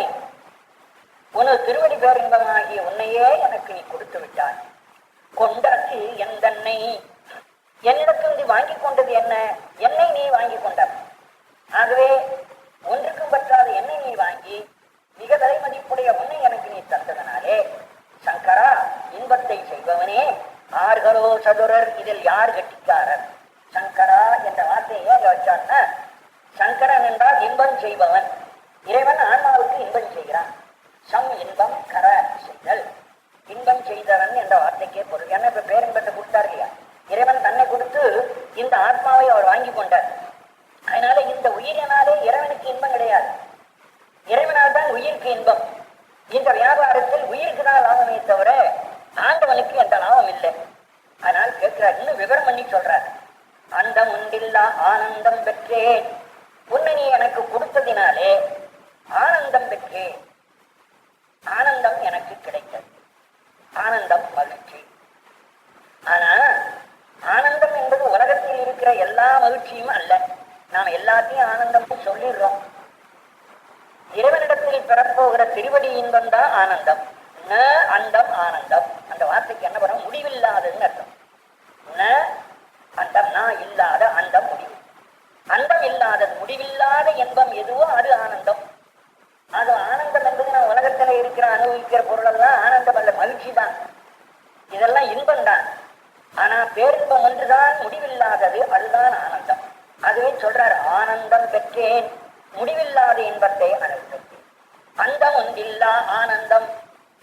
உனது திருவடி பேரின்பமாகிய உன்னையே எனக்கு நீ கொடுத்து விட்டாய். கொண்டது என் தன்னை, என்னிடத்திலிருந்து வாங்கி கொண்டது என்ன? என்னை நீ வாங்கி கொண்ட. ஆகவே ஒன்றுக்கும் பற்றாத என்னை நீ வாங்கி மிக விலை மதிப்புடைய உன்னை எனக்கு நீ தந்ததனாலே சங்கரா, இன்பத்தை செய்பவனே, ஆர்களோ சதுரர், இதில் யார் கட்டிக்காரர்? சங்கரா என்ற வார்த்தையை ஏன் வச்சான்னா, சங்கரன் என்றால் இன்பம் செய்பவன். இறைவன் ஆன்மாவுக்கு இன்பம் செய்கிறான். சம் இன்பம் கர செய்தல், இன்பம் செய்தவன் என்ற வார்த்தைக்கே பொருள். என்ன இப்ப பேரின்பத்தை கொடுத்தார் இல்லையா, இறைவன் தன்னை கொடுத்து இந்த ஆத்மாவை அவர் வாங்கி கொண்டார். அதனால இந்த உயிரினாலே இறைவனுக்கு இன்பம் கிடையாது, இறைவனால் தான் உயிருக்கு இன்பம். இந்த வியாபாரத்தில் உயிருக்கு தான் லாபமே தவிர ஆண்டவனுக்கு எந்த லாபம் இல்லை. அதனால் கேட்கிறார், இன்னும் விவரம் பண்ணி சொல்றார். அந்தம் உண்டில்லா ஆனந்தம் பெற்றேன், உன்னை நீ எனக்கு கொடுத்ததினாலே ஆனந்தம் பெற்றேன். ஆனந்தம் எனக்கு கிடைத்தது, ஆனந்தம் மகிழ்ச்சி. ஆனா ஆனந்தம் என்பது உலகத்தில் இருக்கிற எல்லா மகிழ்ச்சியும் அல்ல. நாம் எல்லாத்தையும் ஆனந்தம் சொல்லிடுறோம். இறைவனிடத்தில் பெறப்போகிற திருவடி இன்பம் தான் ஆனந்தம். ந அந்தம் ஆனந்தம், அந்த வார்த்தைக்கு என்ன பண்ண, முடிவில்லாததுன்னு அர்த்தம். ந அந்தம், நான் இல்லாத அந்தம் முடிவு. அந்தம் இல்லாதது, முடிவில்லாத இன்பம் எதுவோ அது ஆனந்தம். அது ஆனந்தம் என்பது நான் உலகத்துல இருக்கிற அனுபவிக்கிற பொருளெல்லாம் ஆனந்தம் அல்ல, மகிழ்ச்சி தான். இதெல்லாம் இன்பம் தான். ஆனா பேரின்பம் ஒன்றுதான் முடிவில்லாதது, அதுதான் ஆனந்தம். அதுவே சொல்றார், ஆனந்தம் பெற்றேன், முடிவில்லாத இன்பத்தை அனுபவித்தேன். அந்தம் ஒன்றில்லா ஆனந்தம்.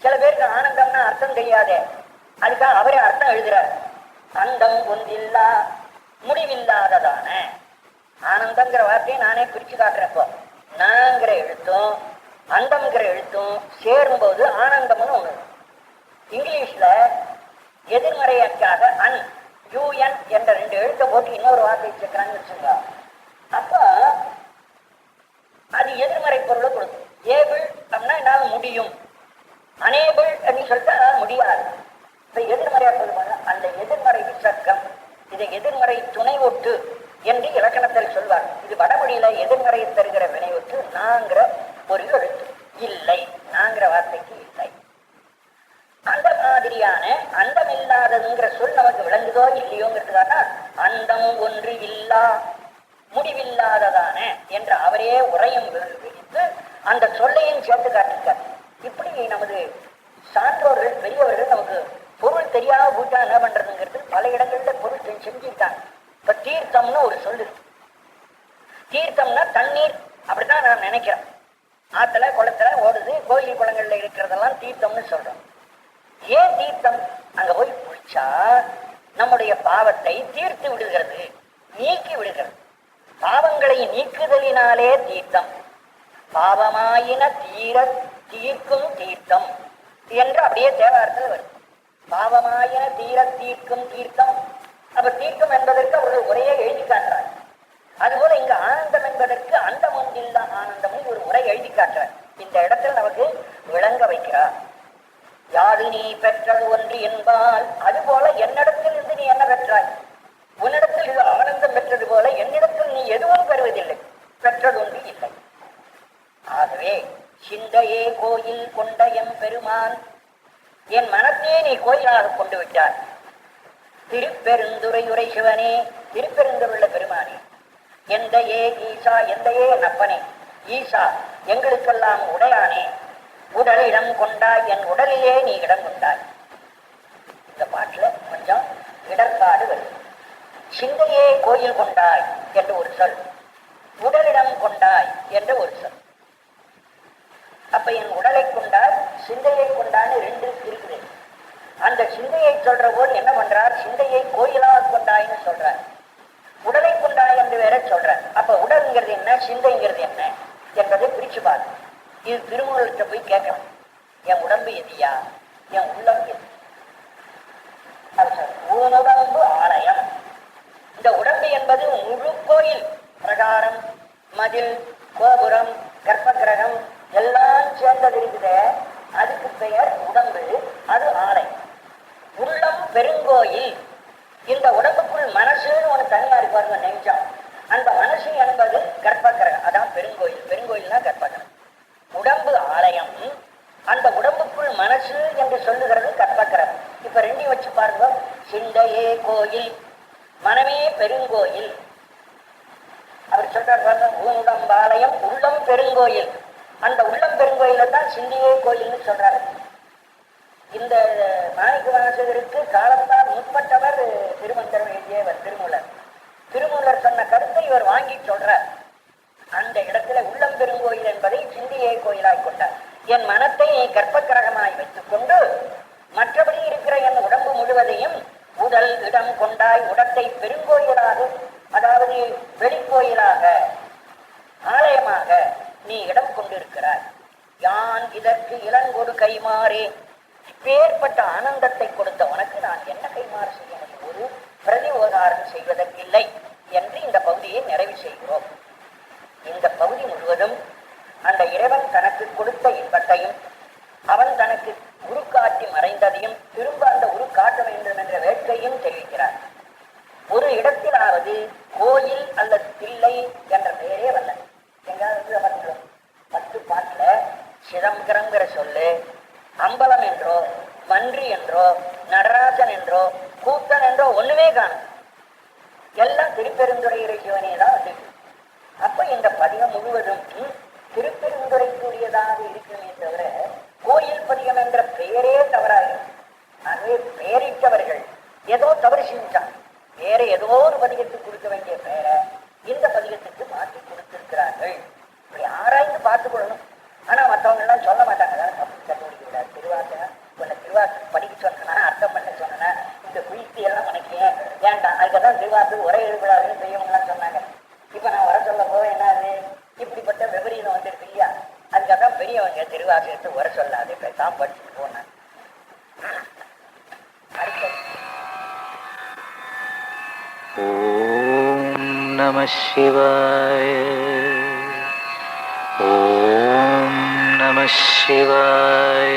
சில பேருக்கு ஆனந்தம்னா அர்த்தம் தெரியாதே, அதுக்காக அவரே அர்த்தம் எழுதுறார். அந்தம் ஒன்றில்லா, முடிவில்லாததான ஆனந்தம்ங்கிற வார்த்தையை நானே பிரிச்சு காட்டுறப்போ, நாங்கிற எழுத்தும் அந்தம்ங்கிற எழுத்தும் சேரும்போது ஆனந்தம்னு ஒண்ணு. இங்கிலீஷ்ல எதிர்மறையாக்காக அன், யூஎன் என்ற 2 எழுத்தை போட்டு இன்னொரு வார்த்தை சேர்க்கிறான்னு வச்சுங்க. அப்ப அது எதிர்மறை பொருளை கொடுக்கும். ஏபிள் அப்படின்னா என்னால முடியும், அனேபிள் அப்படின்னு சொல்லிட்டு முடியாது. இப்ப எதிர்மறையா சொல்லுவாங்க, அந்த எதிர்மறை விசர்க்கம், இதை எதிர்மறை துணை ஒட்டு என்று இலக்கணத்தில் சொல்வார். இது வடமொழியில எதிர்மறையை தருகிற வினையொட்டு நாங்கிற ஒரு எழுத்து இல்லை, நாங்கிற வார்த்தைக்கு இல்லை. அந்த மாதிரியான அந்தமில்லாததுங்கிற சொல் நமக்கு விளங்குதோ இல்லையோங்கிறதுக்காக அந்தம் ஒன்று இல்லா, முடிவில்லாததான என்று அவரே உரையும் விரித்து அந்த சொல்லையும் சேர்த்து காட்டிருக்கார். இப்படி நமது சான்றோர்கள் பெரியவர்கள் நமக்கு பொருள் தெரியாம போட்டா என்ன பண்றதுங்கிறது பல இடங்கள்ல பொருள் செஞ்சுட்டாங்க. இப்ப தீர்த்தம்னு ஒரு சொல்லு, தீர்த்தம்னா தண்ணீர் அப்படித்தான் நான் நினைக்கிறேன். ஆத்துல குளத்துல ஓடுது, கோயில் குளங்கள்ல இருக்கிறதெல்லாம் தீர்த்தம்னு சொல்றோம். ஏன் தீர்த்தம்? அங்க போய் குளிச்சா நம்முடைய பாவத்தை தீர்த்து விடுகிறது, நீக்கி விடுகிறது. பாவங்களை நீக்குதலினாலே தீர்த்தம். பாவமாயின தீர தீர்க்கும் தீர்த்தம் என்று அப்படியே தேவாரத்தில் வரும். பாவமாயின தீர தீர்க்கும் தீர்த்தம். அப்ப தீர்க்கம் என்பதற்கு அவர்கள் உரையை எழுதி காட்டுறார். அதுபோல இங்க ஆனந்தம் என்பதற்கு அந்தம் ஒன்றில்லா ஆனந்தம் ஒரு உரை எழுதி காட்டுறார். இந்த இடத்தில் நமக்கு விளங்க வைக்கிறார். யாது நீ பெற்றது ஒன்று என்பால், அதுபோல என்னிடத்தில் இருந்து நீ என்ன பெற்றாய்? உன்னிடத்தில் இது ஆனந்தம் பெற்றது போல என்னிடத்தில் நீ எதுவும் பெறுவதில்லை, பெற்றது ஒன்று இல்லை. ஆகவே சிந்தையே கோயில் கொண்ட எம் பெருமான், என் மனத்தையே நீ கோயிலாக கொண்டு விட்டார். திருப்பெருந்துறையுரை சிவனே, திருப்பெருந்துள்ள பெருமானே, எந்த ஏ ஈசா, எந்த ஏ நப்பனே, ஈசா எங்களுக்கெல்லாம் உடையானே, உடல் இடம் கொண்டாய், என் உடலிலே நீ இடம் கொண்டாய். இந்த பாட்டுல கொஞ்சம் இடர்பாடு வருது. சிந்தையே கோயில் கொண்டாய் என்று ஒரு சொல், உடலிடம் கொண்டாய் என்று ஒரு சொல். அப்ப என் உடலை கொண்டாய், சிந்தையை கொண்டான்னு 2 இருக்குது. அந்த சிந்தையை சொல்ற போது என்ன பண்றார்? சிந்தையை கோயிலாக கொண்டாய்னு சொல்றார், உடலை கொண்டாய் என்று வேற சொல்றார். அப்ப உடல்ங்கிறது என்ன, சிந்தைங்கிறது என்ன என்பதை பிரிச்சு பாரு. இது திருமூலத்தை போய் கேட்கணும், என் உடம்பு எதியா, என் உள்ளம் எது? ஊனுடம்பு ஆலயம். இந்த உடம்பு என்பது முழு கோயில், பிரகாரம், மதில், கோபுரம், கர்ப்ப கிரகம் எல்லாம் சேர்ந்தது இருக்குது, அதுக்கு பெயர் உடம்பு, அது ஆலை. உள்ளம் பெருங்கோயில். இந்த உடம்புக்குள் மனசுன்னு ஒண்ணு தனியா இருப்பாருங்க, நெஞ்சம். அந்த மனசு என்பது கர்ப்பகிரகம், அதான் பெருங்கோயில். பெருங்கோயில்னா கர்ப்பகிரகம். உடம்பு ஆலயம், அந்த உடம்புக்குள் மனசு என்று சொல்லுகிறது கர்ப்பகிரகம். இப்ப ரெண்டையும் வச்சு பாருங்க. சிந்தையே கோயில், மனமே பெருங்கோயில். அவர் சொல்றார் பாருங்க, உடம்பாலயம் உள்ளம் பெருங்கோயில். அந்த உள்ளம் பெருங்கோயில தான் சிந்தையே கோயில்னு சொல்றாரு. இந்த மாணிக்க வாசகருக்கு காலத்தால் முற்பட்டவர் திருமந்திரம் எழுதியவர் திருமூலர். திருமூலர் சொன்ன கருத்தை இவர் வாங்கி சொல்றார். அந்த இடத்துல உள்ளம் பெருங்கோயில் என்பதை சிந்தையே கோயிலாய் கொண்டார். என் மனத்தை கர்ப்பகிரகமாய் வைத்துக் கொண்டு மற்றபடி இருக்கிற என் உடம்பு முழுவதையும் உடல் இடம் கொண்டாய் உடத்தை பெருங்கோயிலாக, அதாவது வெளிக்கோயிலாக, ஆலயமாக நீ இடம் கொண்டிருக்கிறாய். யான் இதற்கு இளங்கொடு கைமாறே. இப்பேற்பட்ட ஆனந்தத்தை கொடுத்த உனக்கு நான் என்ன கைமாறு செய்ய முடியும்? ஒரு பிரதி உபகாரம் செய்வதற்கில்லை என்று இந்த பகுதியை நிறைவு செய்கிறோம். இந்த பகுதி முழுவதும் அந்த இறைவன் தனக்கு கொடுத்த இன்பத்தையும் அவன் தனக்கு உருக்காட்டி மறைந்ததையும் திரும்ப அந்த உரு காட்ட வேண்டும் என்ற வேட்கையும் தெரிவிக்கிறார். ஒரு இடத்திலாவது கோயில் அல்லது தில்லை என்ற பெயரே வரல. எங்காவது அமர்ந்துள்ளோம் 10 பாட்டுல சிதம்பரங்கிற சொல்லு அம்பலம் என்றோ மன்றி என்றோ நடராஜன் என்றோ கூத்தன் என்றோ ஒண்ணுமே காணும். எல்லாம் திருப்பெருந்துறை இறைவனே தான் வந்து. அப்ப இந்த பதிகம் முழுவதும் திருப்பெருந்துறைக்குரியதாக இருக்குமே தவிர கோயில் பதிகம் என்ற பெயரே தவறாக. அதே பெயரிட்டவர்கள் ஏதோ தவறு செஞ்சாங்க. வேற ஏதோ ஒரு பதிகத்துக்கு கொடுக்க வேண்டிய பெயரை இந்த பதிகத்துக்கு மாற்றி கொடுத்திருக்கிறார்கள். இப்படி ஆராய்ந்து பார்த்துக் கொள்ளணும். ஆனா மற்றவங்க எல்லாம் சொல்ல மாட்டாங்க. அதான் தப்பு கண்டுபிடிக்க விடாது. திருவாசகம் உன்னை திருவாசகம் படிக்க சொன்னா, அர்த்தம் பண்ண சொன்னா, இந்த குயிர்த்தி எல்லாம் உனக்கு வேண்டாம். அதுக்கதான் திருவாசகம் ஒரே எழுபடாதுன்னு பெரியவங்க எல்லாம் சொன்னாங்க. இப்ப நான் வர சொல்ல போது என்னாது, இப்படிப்பட்ட விபரீதம் வந்துருக்கு இல்லையா? அதுக்காகதான் பெரியவங்க திருவாசகத்தை வர சொல்லாது தான் படிச்சுட்டு போனாங்க. ஓம் நம சிவாய. ஓம் நம சிவாய.